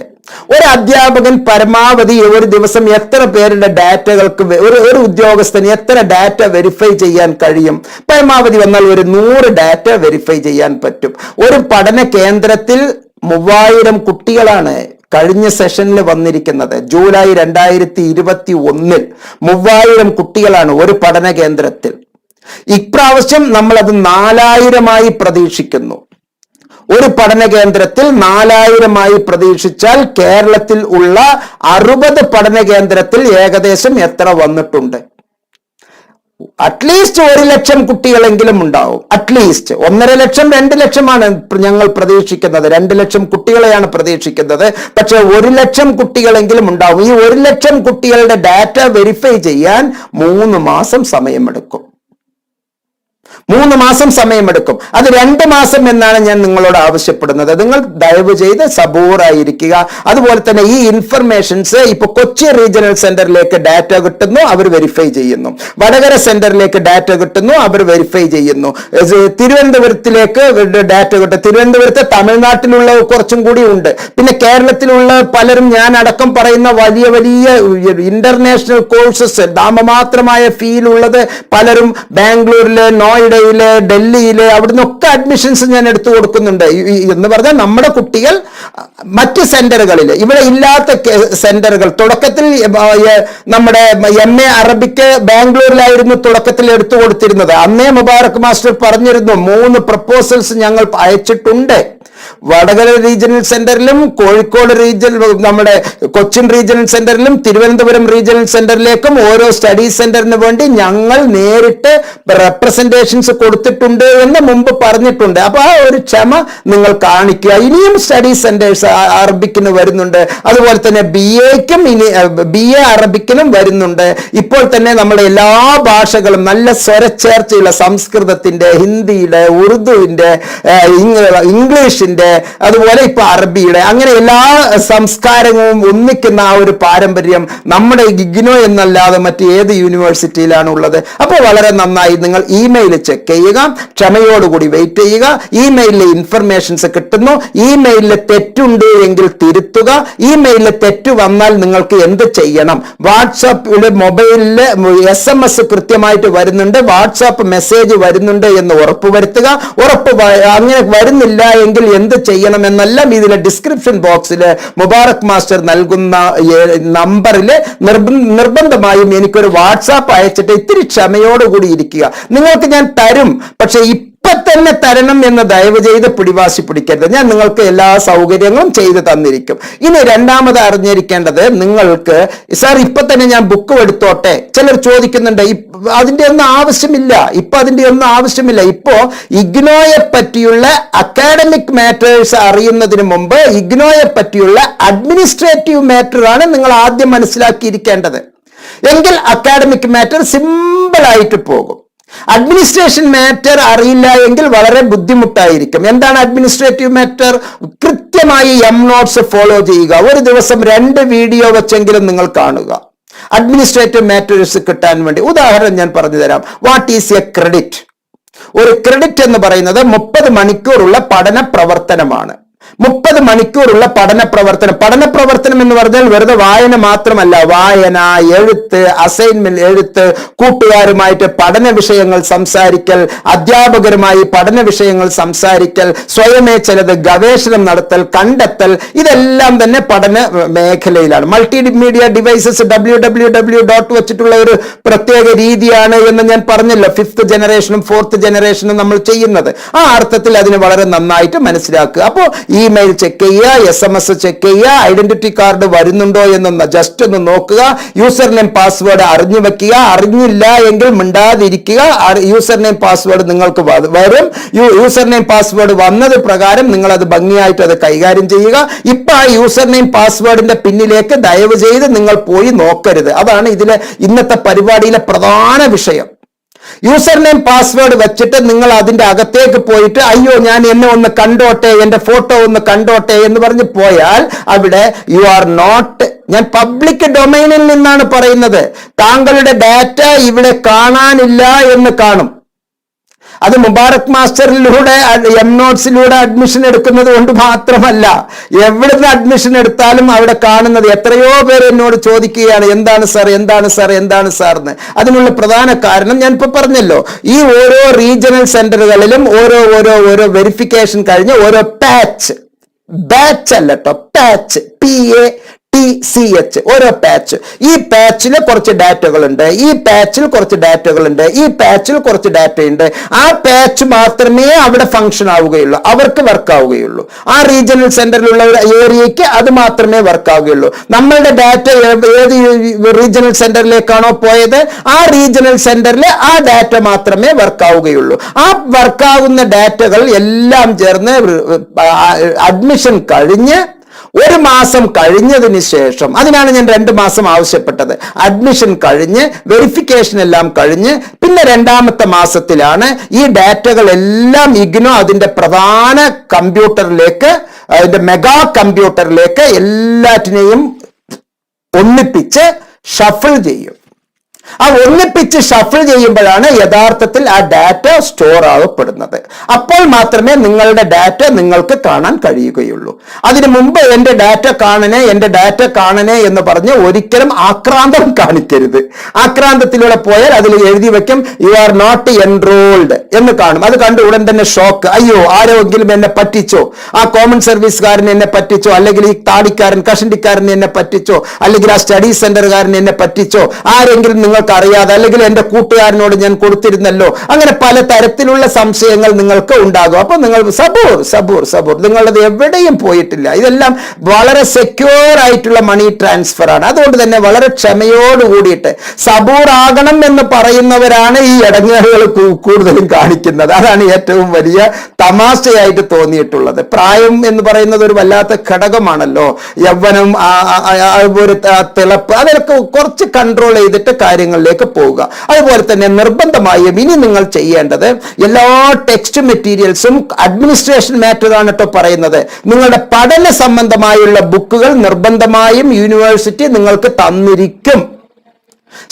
ഒരു അധ്യാപകൻ പരമാവധി ഒരു ദിവസം എത്ര പേരുടെ ഡാറ്റകൾക്ക്, ഒരു ഉദ്യോഗസ്ഥന് എത്ര ഡാറ്റ വെരിഫൈ ചെയ്യാൻ കഴിയും? പരമാവധി വന്നാൽ ഒരു 100 ഡാറ്റ വെരിഫൈ ചെയ്യാൻ പറ്റും. ഒരു പഠന കേന്ദ്രത്തിൽ 3000 കുട്ടികളാണ് കഴിഞ്ഞ സെഷനിൽ വന്നിരിക്കുന്നത്. ജൂലൈ 2021 3000 കുട്ടികളാണ് ഒരു പഠന കേന്ദ്രത്തിൽ. ഇപ്രാവശ്യം നമ്മളത് 4000 പ്രതീക്ഷിക്കുന്നു. ഒരു പഠന കേന്ദ്രത്തിൽ 4000 പ്രതീക്ഷിച്ചാൽ കേരളത്തിൽ ഉള്ള 60 പഠന കേന്ദ്രത്തിൽ ഏകദേശം എത്ര വന്നിട്ടുണ്ട്? അറ്റ്ലീസ്റ്റ് 1 ലക്ഷം കുട്ടികളെങ്കിലും ഉണ്ടാവും. അറ്റ്ലീസ്റ്റ് 1.5 ലക്ഷം 2 ലക്ഷമാണ് ഞങ്ങൾ പ്രതീക്ഷിക്കുന്നത്. 2 ലക്ഷം കുട്ടികളെയാണ് പ്രതീക്ഷിക്കുന്നത്. പക്ഷെ 1 ലക്ഷം കുട്ടികളെങ്കിലും ഉണ്ടാവും. ഈ 1 ലക്ഷം കുട്ടികളുടെ ഡാറ്റ വെരിഫൈ ചെയ്യാൻ 3 മാസം സമയമെടുക്കും. 3 മാസം സമയമെടുക്കും. അത് 2 മാസം എന്നാണ് ഞാൻ നിങ്ങളോട് ആവശ്യപ്പെടുന്നത്. നിങ്ങൾ ദയവ് ചെയ്ത് സബൂറായിരിക്കുക. അതുപോലെ തന്നെ ഈ ഇൻഫർമേഷൻസ് ഇപ്പൊ കൊച്ചി റീജിയണൽ സെന്ററിലേക്ക് ഡാറ്റ കിട്ടുന്നു, അവർ വെരിഫൈ ചെയ്യുന്നു. വടകര സെന്ററിലേക്ക് ഡാറ്റ കിട്ടുന്നു, അവർ വെരിഫൈ ചെയ്യുന്നു. തിരുവനന്തപുരത്തിലേക്ക് ഡാറ്റ കിട്ടും. തിരുവനന്തപുരത്ത് തമിഴ്നാട്ടിലുള്ള കുറച്ചും കൂടി ഉണ്ട്. പിന്നെ കേരളത്തിലുള്ള പലരും, ഞാൻ അടക്കം പറയുന്ന വലിയ വലിയ ഇന്റർനാഷണൽ കോഴ്സസ് നാമമാത്രമായ ഫീൽ ഉള്ളത് പലരും ബാംഗ്ലൂരില്, നോയിഡ, നോയിഡയില്, ഡൽഹിയില്, അവിടുന്നൊക്കെ അഡ്മിഷൻസ് ഞാൻ എടുത്തു കൊടുക്കുന്നുണ്ട്. എന്ന് പറഞ്ഞാൽ നമ്മുടെ കുട്ടികൾ മറ്റ് സെന്ററുകളിൽ, ഇവിടെ ഇല്ലാത്ത സെന്ററുകൾ, തുടക്കത്തിൽ നമ്മുടെ MA അറബിക്ക് ബാംഗ്ലൂരിലായിരുന്നു തുടക്കത്തിൽ എടുത്തു കൊടുത്തിരുന്നത്. അന്നേ മുബാറക് മാസ്റ്റർ പറഞ്ഞിരുന്നു 3 പ്രപ്പോസൽസ് ഞങ്ങൾ അയച്ചിട്ടുണ്ട്. വടകര റീജിയണൽ സെന്ററിലും, കോഴിക്കോട് നമ്മുടെ കൊച്ചിൻ റീജിയണൽ സെന്ററിലും, തിരുവനന്തപുരം റീജിയണൽ സെന്ററിലേക്കും ഓരോ സ്റ്റഡി സെന്ററിന് വേണ്ടി ഞങ്ങൾ നേരിട്ട് റെപ്രസെന്റേഷൻസ് കൊടുത്തിട്ടുണ്ട് എന്ന് മുമ്പ് പറഞ്ഞിട്ടുണ്ട്. അപ്പൊ ആ ഒരു ക്ഷമ നിങ്ങൾ കാണിക്കുക. ഇനിയും സ്റ്റഡി സെന്റേഴ്സ് അറബിക്കിന് വരുന്നുണ്ട്, അതുപോലെ തന്നെ BA അറബിക്കിനും വരുന്നുണ്ട്. ഇപ്പോൾ തന്നെ നമ്മുടെ എല്ലാ ഭാഷകളും നല്ല സ്വരച്ചേർച്ചയുള്ള സംസ്കൃതത്തിന്റെ, ഹിന്ദിയുടെ, ഉറുദുവിന്റെ, ഇംഗ്ലീഷിന്റെ, അതുപോലെ ഇപ്പൊ അറബിയുടെ, അങ്ങനെ എല്ലാ സംസ്കാരങ്ങളും ഒന്നിക്കുന്ന ആ ഒരു പാരമ്പര്യം നമ്മുടെ ഇഗ്നോ എന്നല്ലാതെ മറ്റ് ഏത് യൂണിവേഴ്സിറ്റിയിലാണ് ഉള്ളത്? അപ്പോൾ വളരെ നന്നായി നിങ്ങൾ ഇമെയിൽ ചെക്ക് ചെയ്യുക, ക്ഷമയോടുകൂടി വെയിറ്റ് ചെയ്യുക. ഇമെയിലിലെ ഇൻഫർമേഷൻസ് കിട്ടുന്നു. ഇമെയിലിൽ തെറ്റുണ്ട് എങ്കിൽ തിരുത്തുക. ഇമെയിലിൽ തെറ്റ് വന്നാൽ നിങ്ങൾക്ക് എന്ത് ചെയ്യണം? വാട്സാപ്പിലെ മൊബൈലില് SMS കൃത്യമായിട്ട് വരുന്നുണ്ട്, വാട്സാപ്പ് മെസ്സേജ് വരുന്നുണ്ട് എന്ന് ഉറപ്പുവരുത്തുക. അങ്ങനെ വരുന്നില്ല എങ്കിൽ എന്ത് ചെയ്യണമെന്നെല്ലാം ഇതിലെ ഡിസ്ക്രിപ്ഷൻ ബോക്സിൽ മുബാറക് മാസ്റ്റർ നൽകുന്ന നമ്പറിൽ നിർബന്ധമായും എനിക്കൊരു വാട്സാപ്പ് അയച്ചിട്ട് ഇത്തിരി ക്ഷമയോടുകൂടി ഇരിക്കുക. നിങ്ങൾക്ക് ഞാൻ തരും, പക്ഷെ ഇപ്പൊ തന്നെ തരണം എന്ന് ദയവ് ചെയ്ത് പിടിവാശി പിടിക്കരുത്. ഞാൻ നിങ്ങൾക്ക് എല്ലാ സൗകര്യങ്ങളും ചെയ്തു തന്നിരിക്കും. ഇനി രണ്ടാമത് അറിഞ്ഞിരിക്കേണ്ടത്, നിങ്ങൾക്ക് സാർ ഇപ്പൊ തന്നെ ഞാൻ ബുക്ക് എടുത്തോട്ടെ, ചിലർ ചോദിക്കുന്നുണ്ട്. അതിന്റെ ഒന്നും ആവശ്യമില്ല. ഇപ്പോ ഇഗ്നോയെ പറ്റിയുള്ള അക്കാഡമിക് മാറ്റേഴ്സ് അറിയുന്നതിന് മുമ്പ് ഇഗ്നോയെ പറ്റിയുള്ള അഡ്മിനിസ്ട്രേറ്റീവ് മാറ്റർ ആണ് നിങ്ങൾ ആദ്യം മനസ്സിലാക്കിയിരിക്കേണ്ടത്. എങ്കിൽ അക്കാഡമിക് മാറ്റർ സിമ്പിൾ ആയിട്ട് പോകും. അഡ്മിനിസ്ട്രേഷൻ മാറ്റർ അറിയില്ല എങ്കിൽ വളരെ ബുദ്ധിമുട്ടായിരിക്കും. എന്താണ് അഡ്മിനിസ്ട്രേറ്റീവ് മാറ്റർ? കൃത്യമായി നോട്ട്സ് ഫോളോ ചെയ്യുക. ഒരു ദിവസം 2 വീഡിയോ വെച്ചെങ്കിലും നിങ്ങൾ കാണുക അഡ്മിനിസ്ട്രേറ്റീവ് മാറ്റേഴ്സ് കിട്ടാൻ വേണ്ടി. ഉദാഹരണം ഞാൻ പറഞ്ഞു തരാം. What is A credit? ഒരു ക്രെഡിറ്റ് എന്ന് പറയുന്നത് 30 മണിക്കൂറുള്ള പഠന പ്രവർത്തനമാണ്. 30 മണിക്കൂറുള്ള പഠന പ്രവർത്തനം എന്ന് പറഞ്ഞാൽ വെറുതെ വായന മാത്രമല്ല. വായന, എഴുത്ത്, അസൈൻമെന്റ് എഴുത്ത്, കൂട്ടുകാരുമായിട്ട് പഠന വിഷയങ്ങൾ സംസാരിക്കൽ, അധ്യാപകരുമായി പഠന വിഷയങ്ങൾ സംസാരിക്കൽ, സ്വയമേ ചിലത് ഗവേഷണം നടത്തൽ, കണ്ടെത്തൽ, ഇതെല്ലാം തന്നെ പഠന മേഖലയിലാണ്. Multimedia devices www. വെച്ചിട്ടുള്ള ഒരു പ്രത്യേക രീതിയാണ് എന്ന് ഞാൻ പറഞ്ഞല്ലോ. 5th ജനറേഷനും 4th ജനറേഷനും നമ്മൾ ചെയ്യുന്നത്. ആ അർത്ഥത്തിൽ അതിന് വളരെ നന്നായിട്ട് മനസ്സിലാക്കുക. അപ്പോൾ ഇമെയിൽ ചെക്ക് ചെയ്യുക, SMS ചെക്ക് ചെയ്യുക, ഐഡന്റിറ്റി കാർഡ് വരുന്നുണ്ടോ എന്ന് ജസ്റ്റ് ഒന്ന് നോക്കുക. യൂസർ നെയിം പാസ്വേഡ് അറിഞ്ഞു വെക്കുക. അറിഞ്ഞില്ല എങ്കിൽ മിണ്ടാതിരിക്കുക. യൂസർ നെയിം പാസ്വേഡ് നിങ്ങൾക്ക് വരും. യൂസർ നെയിം പാസ്വേഡ് വന്നത് പ്രകാരം നിങ്ങൾ അത് ഭംഗിയായിട്ട് അത് കൈകാര്യം ചെയ്യുക. ഇപ്പൊ ആ യൂസർ നെയിം പാസ്വേഡിന്റെ പിന്നിലേക്ക് ദയവ് ചെയ്ത് നിങ്ങൾ പോയി നോക്കരുത്. അതാണ് ഇതിലെ ഇന്നത്തെ പരിപാടിയിലെ പ്രധാന വിഷയം. യൂസർ നെയിം പാസ്വേഡ് വെച്ചിട്ട് നിങ്ങൾ അതിന്റെ അകത്തേക്ക് പോയിട്ട് അയ്യോ ഞാൻ എന്നെ ഒന്ന് കണ്ടോട്ടെ, എന്റെ ഫോട്ടോ ഒന്ന് കണ്ടോട്ടെ എന്ന് പറഞ്ഞ് പോയാൽ അവിടെ യു ആർ നോട്ട്, ഞാൻ പബ്ലിക് ഡൊമൈനിൽ നിന്നാണ് പറയുന്നത്, താങ്കളുടെ ഡാറ്റ ഇവിടെ കാണാനില്ല എന്ന് കാണും. അത് മുബാറക് മാസ്റ്ററിലൂടെ നോട്ട്സിലൂടെ അഡ്മിഷൻ എടുക്കുന്നത് കൊണ്ട് മാത്രമല്ല, എവിടുന്ന് അഡ്മിഷൻ എടുത്താലും അവിടെ കാണുന്നത്. എത്രയോ പേര് എന്നോട് ചോദിക്കുകയാണ് എന്താണ് സാർ എന്ന്. അതിനുള്ള പ്രധാന കാരണം ഞാൻ ഇപ്പൊ പറഞ്ഞല്ലോ. ഈ ഓരോ റീജിയണൽ സെന്ററുകളിലും ഓരോ വെരിഫിക്കേഷൻ കഴിഞ്ഞ് ഓരോ ബാച്ച് അല്ല കേട്ടോ, പാച്ച്, PATCH, ഓരോ പാച്ച്. ഈ പാച്ചിൽ കുറച്ച് ഡാറ്റകളുണ്ട്, ഈ പാച്ചിൽ കുറച്ച് ഡാറ്റകളുണ്ട്, ഈ പാച്ചിൽ കുറച്ച് ഡാറ്റയുണ്ട്. ആ പാച്ച് മാത്രമേ അവിടെ ഫംഗ്ഷൻ ആവുകയുള്ളൂ, അവർക്ക് വർക്ക് ആവുകയുള്ളൂ. ആ റീജിയണൽ സെന്ററിലുള്ള ഏരിയയ്ക്ക് അത് മാത്രമേ വർക്ക് ആവുകയുള്ളൂ. നമ്മളുടെ ഡാറ്റ ഏത് റീജിയണൽ സെന്ററിലേക്കാണോ പോയത് ആ റീജിയണൽ സെന്ററിൽ ആ ഡാറ്റ മാത്രമേ വർക്ക് ആവുകയുള്ളൂ. ആ വർക്കാവുന്ന ഡാറ്റകൾ എല്ലാം ചേർന്ന് അഡ്മിഷൻ കഴിഞ്ഞ് 1 മാസം കഴിഞ്ഞതിന് ശേഷം, അതിനാണ് ഞാൻ 2 മാസം ആവശ്യപ്പെട്ടത്. അഡ്മിഷൻ കഴിഞ്ഞ് വെരിഫിക്കേഷൻ എല്ലാം കഴിഞ്ഞ് പിന്നെ 2ാമത്തെ മാസത്തിലാണ് ഈ ഡാറ്റകൾ എല്ലാം ഇഗ്നോ അതിന്റെ പ്രധാന കമ്പ്യൂട്ടറിലേക്ക്, അതിന്റെ മെഗാ കമ്പ്യൂട്ടറിലേക്ക് എല്ലാറ്റിനെയും ഒന്നിപ്പിച്ച് ഷഫിൾ ചെയ്യും. ആ ഒന്നിപ്പിച്ച് ഷഫിൾ ചെയ്യുമ്പോഴാണ് യഥാർത്ഥത്തിൽ ആ ഡാറ്റ സ്റ്റോർ ആവപ്പെടുന്നത്. അപ്പോൾ മാത്രമേ നിങ്ങളുടെ ഡാറ്റ നിങ്ങൾക്ക് കാണാൻ കഴിയുകയുള്ളൂ. അതിനു മുമ്പ് എന്റെ ഡാറ്റ കാണണേ എന്ന് പറഞ്ഞ് ഒരിക്കലും ആക്രാന്തം കാണിക്കരുത്. ആക്രാന്തത്തിലൂടെ പോയാൽ അതിൽ എഴുതി വെക്കും യു ആർ നോട്ട് എൻറോൾഡ് എന്ന് കാണും. അത് കണ്ട് ഉടൻ തന്നെ ഷോക്ക്, അയ്യോ ആരെങ്കിലും എന്നെ പറ്റിച്ചോ, ആ കോമൺ സർവീസുകാരൻ എന്നെ പറ്റിച്ചോ, അല്ലെങ്കിൽ ഈ താടിക്കാരൻ കഷണ്ടിക്കാരൻ എന്നെ പറ്റിച്ചോ, അല്ലെങ്കിൽ ആ സ്റ്റഡി സെന്ററുകാരൻ എന്നെ പറ്റിച്ചോ, ആരെങ്കിലും നിങ്ങൾക്ക് അറിയാതെ, അല്ലെങ്കിൽ എന്റെ കൂട്ടുകാരനോട് ഞാൻ കൊടുത്തിരുന്നല്ലോ, അങ്ങനെ പല തരത്തിലുള്ള സംശയങ്ങൾ നിങ്ങൾക്ക് ഉണ്ടാകും. അപ്പൊ നിങ്ങൾ സബൂർ, നിങ്ങളത് എവിടെയും പോയിട്ടില്ല. ഇതെല്ലാം വളരെ സെക്യൂർ ആയിട്ടുള്ള മണി ട്രാൻസ്ഫർ ആണ്. അതുകൊണ്ട് തന്നെ വളരെ ക്ഷമയോട് കൂടിയിട്ട് സബൂർ ആകണം എന്ന് പറയുന്നവരാണ് ഈ ഇടങ്ങേറുകൾ കൂടുതലും കാണിക്കുന്നത്. അതാണ് ഏറ്റവും വലിയ തമാശയായിട്ട് തോന്നിയിട്ടുള്ളത്. പ്രായം എന്ന് പറയുന്നത് ഒരു വല്ലാത്ത ഘടകമാണല്ലോ. യൗവനം, ഒരു തിളപ്പ്, അതൊക്കെ കുറച്ച് കൺട്രോൾ ചെയ്തിട്ട് കാര്യങ്ങളിലേക്ക് പോവുക. അതുപോലെ തന്നെ നിർബന്ധമായും ഇനി നിങ്ങൾ ചെയ്യേണ്ടത് എല്ലാ ടെക്സ്റ്റ് മെറ്റീരിയൽസും അഡ്മിനിസ്ട്രേഷൻ മാറ്റർ ആണ് കേട്ടോ പറയുന്നത്. നിങ്ങളുടെ പഠന സംബന്ധമായുള്ള ബുക്കുകൾ നിർബന്ധമായും യൂണിവേഴ്സിറ്റി നിങ്ങൾക്ക് തന്നിരിക്കും.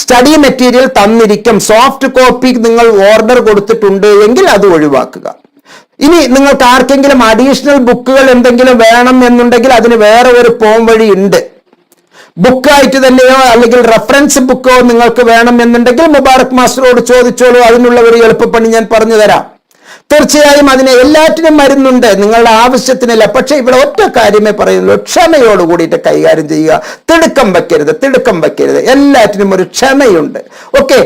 സ്റ്റഡി മെറ്റീരിയൽ തന്നിരിക്കും. സോഫ്റ്റ് കോപ്പി നിങ്ങൾ ഓർഡർ കൊടുത്തിട്ടുണ്ട് എങ്കിൽ അത് ഒഴിവാക്കുക. ഇനി നിങ്ങൾക്ക് ആർക്കെങ്കിലും അഡീഷണൽ ബുക്കുകൾ എന്തെങ്കിലും വേണം എന്നുണ്ടെങ്കിൽ അതിന് വേറെ ഒരു പോം വഴി ഉണ്ട്. ബുക്കായിട്ട് തന്നെയോ അല്ലെങ്കിൽ റെഫറൻസ് ബുക്കോ നിങ്ങൾക്ക് വേണം എന്നുണ്ടെങ്കിൽ മുബാറക് മാസ്റ്ററോട് ചോദിച്ചോളൂ. അതിനുള്ള ഒരു എളുപ്പപ്പണി ഞാൻ പറഞ്ഞു തരാം. തീർച്ചയായും അതിനെ എല്ലാറ്റിനും മരുന്നുണ്ട്, നിങ്ങളുടെ ആവശ്യത്തിനല്ല. പക്ഷെ ഇവിടെ ഒറ്റ കാര്യമേ പറയുന്നുള്ളൂ, ക്ഷമയോട് കൂടിയിട്ട് കൈകാര്യം ചെയ്യുക. തിടുക്കം വെക്കരുത്. എല്ലാറ്റിനും ഒരു ക്ഷമയുണ്ട്. ഓക്കെ,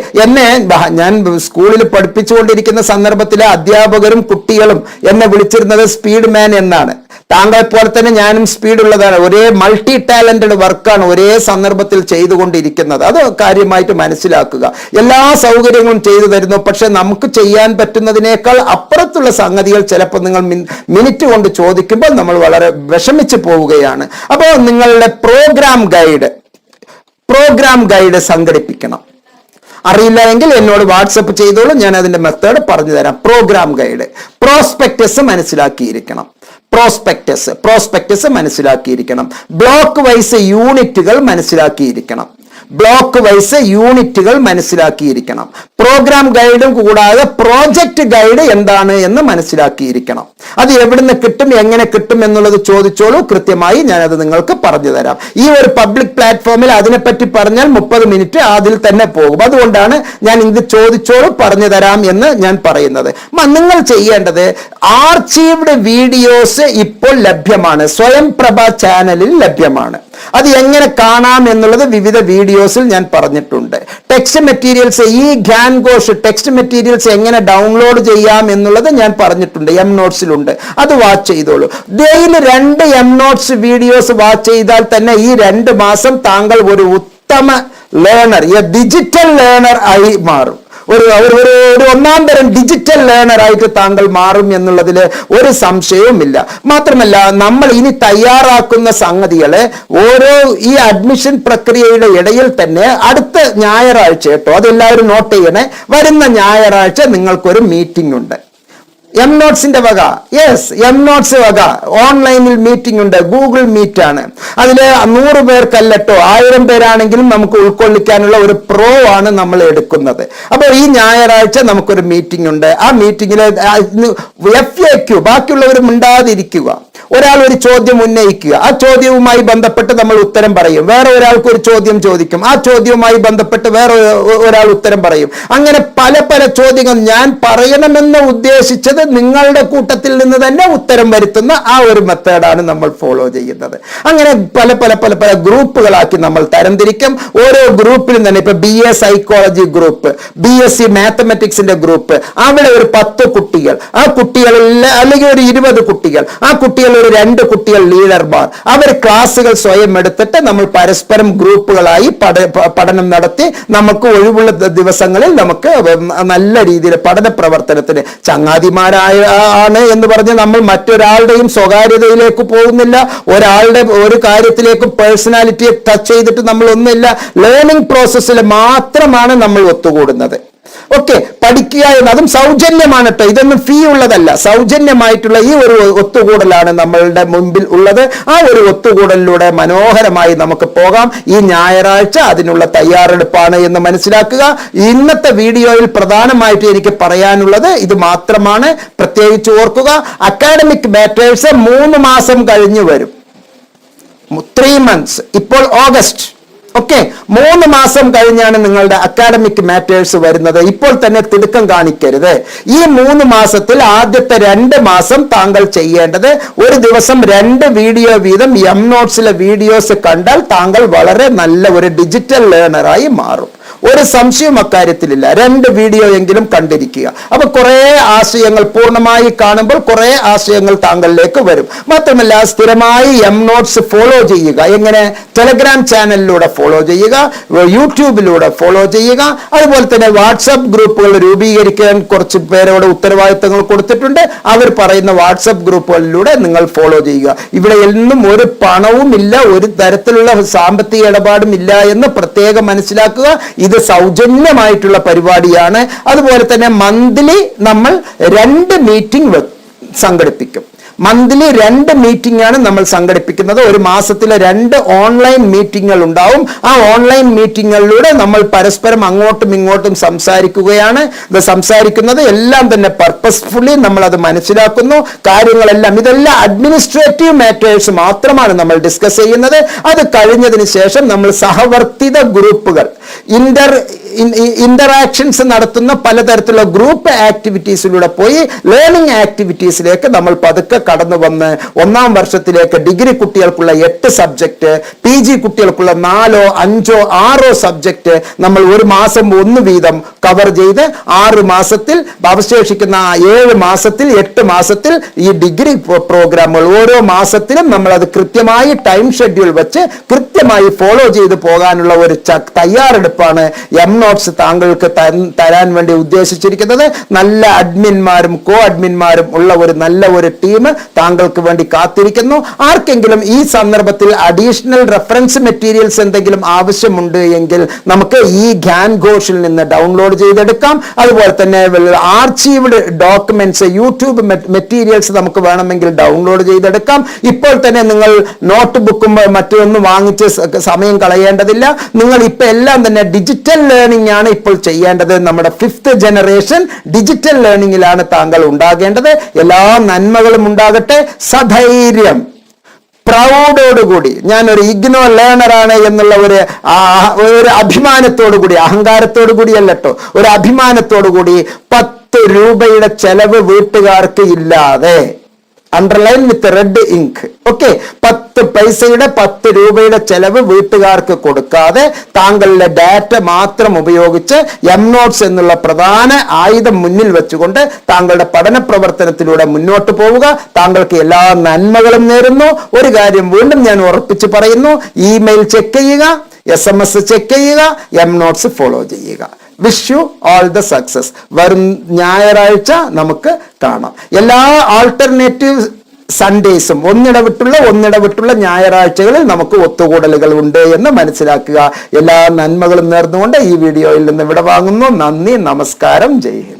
ഞാൻ സ്കൂളിൽ പഠിപ്പിച്ചുകൊണ്ടിരിക്കുന്ന സന്ദർഭത്തിലെ അധ്യാപകരും കുട്ടികളും എന്നെ വിളിച്ചിരുന്നത് സ്പീഡ് മാൻ എന്നാണ്. താങ്കളെ പോലെ തന്നെ ഞാനും സ്പീഡുള്ളതാണ്. ഒരേ മൾട്ടി ടാലന്റഡ് വർക്കാണ് ഒരേ സന്ദർഭത്തിൽ ചെയ്തുകൊണ്ടിരിക്കുന്നത്. അത് കാര്യമായിട്ട് മനസ്സിലാക്കുക. എല്ലാ സൗകര്യങ്ങളും ചെയ്തു തരുന്നു, പക്ഷെ നമുക്ക് ചെയ്യാൻ പറ്റുന്നതിനേക്കാൾ അപ്പുറത്തുള്ള സംഗതികൾ ചിലപ്പോൾ നിങ്ങൾ മിനിറ്റ് കൊണ്ട് ചോദിക്കുമ്പോൾ നമ്മൾ വളരെ വിഷമിച്ച് പോവുകയാണ്. അപ്പോൾ നിങ്ങളുടെ പ്രോഗ്രാം ഗൈഡ് സംഘടിപ്പിക്കണം. അറിയില്ല എങ്കിൽ എന്നോട് വാട്സപ്പ് ചെയ്തോളൂ, ഞാൻ അതിന്റെ മെത്തേഡ് പറഞ്ഞു തരാം. പ്രോഗ്രാം ഗൈഡ്, പ്രോസ്പെക്ടസ് മനസ്സിലാക്കിയിരിക്കണം. പ്രോസ്പെക്ടസ് മനസ്സിലാക്കിയിരിക്കണം. ബ്ലോക്ക് വൈസ് യൂണിറ്റുകൾ മനസ്സിലാക്കിയിരിക്കണം. പ്രോഗ്രാം ഗൈഡും കൂടാതെ പ്രോജക്റ്റ് ഗൈഡ് എന്താണ് എന്ന് മനസ്സിലാക്കിയിരിക്കണം. അത് എവിടുന്ന് കിട്ടും, എങ്ങനെ കിട്ടും എന്നുള്ളത് ചോദിച്ചോളൂ, കൃത്യമായി ഞാനത് നിങ്ങൾക്ക് പറഞ്ഞു തരാം. ഈ ഒരു പബ്ലിക് പ്ലാറ്റ്ഫോമിൽ അതിനെപ്പറ്റി പറഞ്ഞാൽ 30 മിനിറ്റ് അതിൽ തന്നെ പോകും. അതുകൊണ്ടാണ് ഞാൻ ഇത് ചോദിച്ചോളൂ പറഞ്ഞു തരാം എന്ന് ഞാൻ പറയുന്നത്. നിങ്ങൾ ചെയ്യേണ്ടത് ആർച്ചീവ്ഡ് വീഡിയോസ് ഇപ്പോൾ ലഭ്യമാണ്, സ്വയം പ്രഭ ചാനലിൽ ലഭ്യമാണ്. അത് എങ്ങനെ കാണാം എന്നുള്ളത് വിവിധ വീഡിയോസിൽ ഞാൻ പറഞ്ഞിട്ടുണ്ട്. ടെക്സ്റ്റ് മെറ്റീരിയൽസ്, ഈ ഗ്യാൻഗോഷ് ടെക്സ്റ്റ് മെറ്റീരിയൽസ് എങ്ങനെ ഡൗൺലോഡ് ചെയ്യാം എന്നുള്ളത് ഞാൻ പറഞ്ഞിട്ടുണ്ട്, എം നോട്ട്സിലുണ്ട്. അത് വാച്ച് ചെയ്തോളൂ. Daily 2 M notes videos watch ചെയ്താൽ തന്നെ ഈ 2 മാസം താങ്കൾ ഒരു ഉത്തമ ലേണർ, ഡിജിറ്റൽ ലേണർ ആയി മാറും. ഒരു ഒന്നാം തരം ഡിജിറ്റൽ ലേണർ ആയിട്ട് താങ്കൾ മാറും എന്നുള്ളതിൽ ഒരു സംശയവുമില്ല. മാത്രമല്ല, നമ്മൾ ഇനി തയ്യാറാക്കുന്ന സംഗതികളെ ഈ അഡ്മിഷൻ പ്രക്രിയയുടെ ഇടയിൽ തന്നെ അടുത്ത ഞായറാഴ്ച കേട്ടോ, അതെല്ലാവരും നോട്ട് ചെയ്യണേ, വരുന്ന ഞായറാഴ്ച നിങ്ങൾക്കൊരു മീറ്റിംഗ് ഉണ്ട്. എം നോട്ട്സിന്റെ വക, എം നോട്ട്സ് വക ഓൺലൈനിൽ മീറ്റിംഗ് ഉണ്ട്. ഗൂഗിൾ മീറ്റ് ആണ്. അതിൽ 100 പേർക്കല്ലോ, 1000 പേരാണെങ്കിലും നമുക്ക് ഉൾക്കൊള്ളിക്കാനുള്ള ഒരു പ്രോ ആണ് നമ്മൾ എടുക്കുന്നത്. അപ്പോൾ ഈ ഞായറാഴ്ച നമുക്കൊരു മീറ്റിംഗ് ഉണ്ട്. ആ മീറ്റിംഗിൽ FAQ, ബാക്കിയുള്ളവർ മിണ്ടാതിരിക്കുക. ഒരാൾ ഒരു ചോദ്യം ഉന്നയിക്കുക, ആ ചോദ്യവുമായി ബന്ധപ്പെട്ട് നമ്മൾ ഉത്തരം പറയും. വേറെ ഒരാൾക്ക് ഒരു ചോദ്യം ചോദിക്കും, ആ ചോദ്യവുമായി ബന്ധപ്പെട്ട് വേറെ ഒരാൾ ഉത്തരം പറയും. അങ്ങനെ പല ചോദ്യങ്ങൾ ഞാൻ പറയണമെന്ന് ഉദ്ദേശിച്ചത് നിങ്ങളുടെ കൂട്ടത്തിൽ നിന്ന് തന്നെ ഉത്തരം വരുത്തുന്ന ആ ഒരു മെത്തേഡാണ് നമ്മൾ ഫോളോ ചെയ്യുന്നത്. അങ്ങനെ പല ഗ്രൂപ്പുകളാക്കി നമ്മൾ തരംതിരിക്കും. ഓരോ ഗ്രൂപ്പിലും തന്നെ ഇപ്പൊ BA സൈക്കോളജി ഗ്രൂപ്പ്, BSc മാത്തമാറ്റിക്സിന്റെ ഗ്രൂപ്പ്, അവിടെ ഒരു 10 കുട്ടികൾ, ആ കുട്ടികളിൽ അല്ലെങ്കിൽ ഒരു 20 കുട്ടികൾ, ആ കുട്ടികൾ ഒരു 2 കുട്ടികൾ ലീഡർമാർ, അവർ ക്ലാസ്സുകൾ സ്വയം എടുത്തിട്ട് നമ്മൾ പരസ്പരം ഗ്രൂപ്പുകളായി പഠനം നടത്തി നമുക്ക് ഒഴിവുള്ള ദിവസങ്ങളിൽ നമുക്ക് നല്ല രീതിയിൽ പഠന പ്രവർത്തനത്തിന് ചങ്ങാതിമാരാണ് എന്ന് പറഞ്ഞ് നമ്മൾ മറ്റൊരാളുടെയും സ്വകാര്യതയിലേക്ക് പോകുന്നില്ല. ഒരാളുടെ ഒരു കാര്യത്തിലേക്കും പേഴ്സണാലിറ്റിയെ ടച്ച് ചെയ്തിട്ട് നമ്മൾ ഒന്നുമില്ല. ലേണിംഗ് പ്രോസസ്സിൽ മാത്രമാണ് നമ്മൾ ഒത്തുകൂടുന്നത്. ഓക്കെ, പഠിക്കുക എന്ന്, അതും സൗജന്യമാണ് കേട്ടോ, ഇതൊന്നും ഫീ ഉള്ളതല്ല, സൗജന്യമായിട്ടുള്ള ഈ ഒരു ഒത്തുകൂടലാണ് നമ്മളുടെ മുൻപിൽ ഉള്ളത്. ആ ഒരു ഒത്തുകൂടലിലൂടെ മനോഹരമായി നമുക്ക് പോകാം. ഈ ഞായറാഴ്ച അതിനുള്ള തയ്യാറെടുപ്പാണ് എന്ന് മനസ്സിലാക്കുക. ഇന്നത്തെ വീഡിയോയിൽ പ്രധാനമായിട്ട് എനിക്ക് പറയാനുള്ളത് ഇത് മാത്രമാണ്. പ്രത്യേകിച്ച് ഓർക്കുക, അക്കാഡമിക് മാറ്റേഴ്സ് 3 മാസം കഴിഞ്ഞു വരും. 3 months. ഇപ്പോൾ ഓഗസ്റ്റ്, ഓക്കെ, 3 മാസം കഴിഞ്ഞാണ് നിങ്ങളുടെ അക്കാഡമിക് മാറ്റേഴ്സ് വരുന്നത്. ഇപ്പോൾ തന്നെ തിടുക്കം കാണിക്കരുത്. ഈ 3 മാസത്തിൽ ആദ്യത്തെ 2 മാസം താങ്കൾ ചെയ്യേണ്ടത്, ഒരു ദിവസം 2 വീഡിയോ വീതം എം നോട്ട്സിലെ വീഡിയോസ് കണ്ടാൽ താങ്കൾ വളരെ നല്ല ഒരു ഡിജിറ്റൽ ലേണറായി മാറും. ഒരു സംശയം അക്കാര്യത്തിലില്ല. 2 വീഡിയോ എങ്കിലും കണ്ടിരിക്കുക. അപ്പൊ കുറെ ആശയങ്ങൾ പൂർണ്ണമായി കാണുമ്പോൾ കുറെ ആശയങ്ങൾ താങ്കളിലേക്ക് വരും. മാത്രമല്ല, സ്ഥിരമായി എം നോട്ട്സ് ഫോളോ ചെയ്യുക. എങ്ങനെ? ടെലഗ്രാം ചാനലിലൂടെ ഫോളോ ചെയ്യുക, യൂട്യൂബിലൂടെ ഫോളോ ചെയ്യുക. അതുപോലെ തന്നെ വാട്സപ്പ് ഗ്രൂപ്പുകൾ രൂപീകരിക്കാൻ കുറച്ച് പേരോട് ഉത്തരവാദിത്തങ്ങൾ കൊടുത്തിട്ടുണ്ട്. അവർ പറയുന്ന വാട്സപ്പ് ഗ്രൂപ്പുകളിലൂടെ നിങ്ങൾ ഫോളോ ചെയ്യുക. ഇവിടെ എന്നും ഒരു പണവും ഇല്ല, ഒരു തരത്തിലുള്ള സാമ്പത്തിക ഇടപാടും ഇല്ല എന്ന് പ്രത്യേകം മനസ്സിലാക്കുക. ഇത് സൗജന്യമായിട്ടുള്ള പരിപാടിയാണ്. അതുപോലെ തന്നെ മന്ത്ലി നമ്മൾ 2 മീറ്റിംഗ് സംഘടിപ്പിക്കും. മന്ത്ലി 2 മീറ്റിംഗ് ആണ് നമ്മൾ സംഘടിപ്പിക്കുന്നത്. ഒരു മാസത്തിലെ 2 ഓൺലൈൻ മീറ്റിങ്ങുകൾ ഉണ്ടാവും. ആ ഓൺലൈൻ മീറ്റിങ്ങുകളിലൂടെ നമ്മൾ പരസ്പരം അങ്ങോട്ടും ഇങ്ങോട്ടും സംസാരിക്കുകയാണ്. ഇത് സംസാരിക്കുന്നത് എല്ലാം തന്നെ പർപ്പസ്ഫുള്ളി നമ്മൾ അത് മനസ്സിലാക്കുന്നു. കാര്യങ്ങളെല്ലാം, ഇതെല്ലാം അഡ്മിനിസ്ട്രേറ്റീവ് മാറ്റേഴ്സ് മാത്രമാണ് നമ്മൾ ഡിസ്കസ് ചെയ്യുന്നത്. അത് കഴിഞ്ഞതിന് ശേഷം നമ്മൾ സഹവർത്തിത ഗ്രൂപ്പുകൾ, ഇന്ററാക്ഷൻസ് നടത്തുന്ന പലതരത്തിലുള്ള ഗ്രൂപ്പ് ആക്ടിവിറ്റീസിലൂടെ പോയി ലേണിംഗ് ആക്ടിവിറ്റീസിലേക്ക് നമ്മൾ പതുക്കെ കടന്നു വന്ന് 1ാം വർഷത്തിലേക്ക് ഡിഗ്രി കുട്ടികൾക്കുള്ള 8 സബ്ജക്ട്, PG കുട്ടികൾക്കുള്ള 4, 5, 6 സബ്ജക്ട് നമ്മൾ ഒരു മാസം 1 വീതം കവർ ചെയ്ത് 6 മാസത്തിൽ, അവശേഷിക്കുന്ന 7 മാസത്തിൽ, 8 മാസത്തിൽ ഈ ഡിഗ്രി പ്രോഗ്രാമുകൾ ഓരോ മാസത്തിലും നമ്മൾ അത് കൃത്യമായി ടൈം ഷെഡ്യൂൾ വെച്ച് കൃത്യമായി ഫോളോ ചെയ്ത് പോകാനുള്ള ഒരു തയ്യാറെടുപ്പാണ് എം നോട്ട്സ് താങ്കൾക്ക് തരാൻ വേണ്ടി ഉദ്ദേശിച്ചിരിക്കുന്നത്. നല്ല അഡ്മിന്മാരും കോ അഡ്മിന്മാരും ഉള്ള ഒരു നല്ല ഒരു ടീം താങ്കൾക്ക് വേണ്ടി കാത്തിരിക്കുന്നു. ആർക്കെങ്കിലും ഈ സന്ദർഭത്തിൽ അഡീഷണൽ റെഫറൻസ് മെറ്റീരിയൽസ് എന്തെങ്കിലും ആവശ്യമുണ്ട് എങ്കിൽ നമുക്ക് ഈ ഗ്യാൻ ഘോഷിൽ നിന്ന് ഡൗൺലോഡ് ചെയ്തെടുക്കാം. അതുപോലെ തന്നെ ആർച്ചീവ്ഡ് ഡോക്യുമെന്റ്സ്, യൂട്യൂബ് മെറ്റീരിയൽസ് നമുക്ക് വേണമെങ്കിൽ ഡൗൺലോഡ് ചെയ്തെടുക്കാം. ഇപ്പോൾ തന്നെ നിങ്ങൾ നോട്ട് ബുക്കും മറ്റൊന്നും വാങ്ങിച്ച് സമയം കളയേണ്ടതില്ല. നിങ്ങൾ ഇപ്പൊ എല്ലാം തന്നെ ഡിജിറ്റൽ ലേണിംഗ് ആണ് ഇപ്പോൾ ചെയ്യേണ്ടത്. നമ്മുടെ 5th ജനറേഷൻ ഡിജിറ്റൽ ലേണിംഗിലാണ് താങ്കൾ ഉണ്ടാകേണ്ടത്. എല്ലാ നന്മകളും ഉണ്ടാകട്ടെ. സധൈര്യം, പ്രൗഡോടുകൂടി, ഞാനൊരു ഇഗ്നോ ലേണറാണ് എന്നുള്ള ഒരു അഭിമാനത്തോടു കൂടി, അഹങ്കാരത്തോടു കൂടിയല്ല കേട്ടോ, ഒരു അഭിമാനത്തോടു കൂടി 10 രൂപയുടെ ചെലവ് വീട്ടുകാർക്ക് ഇല്ലാതെ, underline with red ink, okay, 10 പൈസയുടെ 10 രൂപയുടെ ചെലവ് വീട്ടുകാർക്ക് കൊടുക്കാതെ താങ്കളുടെ ഡാറ്റ മാത്രം ഉപയോഗിച്ച് എം നോട്ട്സ് എന്നുള്ള പ്രധാന ആയുധം മുന്നിൽ വെച്ചുകൊണ്ട് താങ്കളുടെ പഠന പ്രവർത്തനത്തിലൂടെ മുന്നോട്ട് പോവുക. താങ്കൾക്ക് എല്ലാ നന്മകളും നേരുന്നു. ഒരു കാര്യം വീണ്ടും ഞാൻ ഉറപ്പിച്ച് പറയുന്നു, ഇമെയിൽ ചെക്ക് ചെയ്യുക, SMS ചെക്ക് ചെയ്യുക, എം നോട്ട്സ് ഫോളോ ചെയ്യുക. Wish you all the success. വരും ഞായറാഴ്ച നമുക്ക് കാണാം. എല്ലാ ആൾട്ടർനേറ്റീവ് സൺഡേസും ഒന്നിടവിട്ടുള്ള ഞായറാഴ്ചകളിൽ നമുക്ക് ഒത്തുകൂടലുകൾ ഉണ്ട് എന്ന് മനസ്സിലാക്കുക. എല്ലാ നന്മകളും നേർന്നുകൊണ്ട് ഈ വീഡിയോയിൽ നിന്ന് വിടവാങ്ങുന്നു. നന്ദി, നമസ്കാരം, ജയ് ഹിന്ദ്.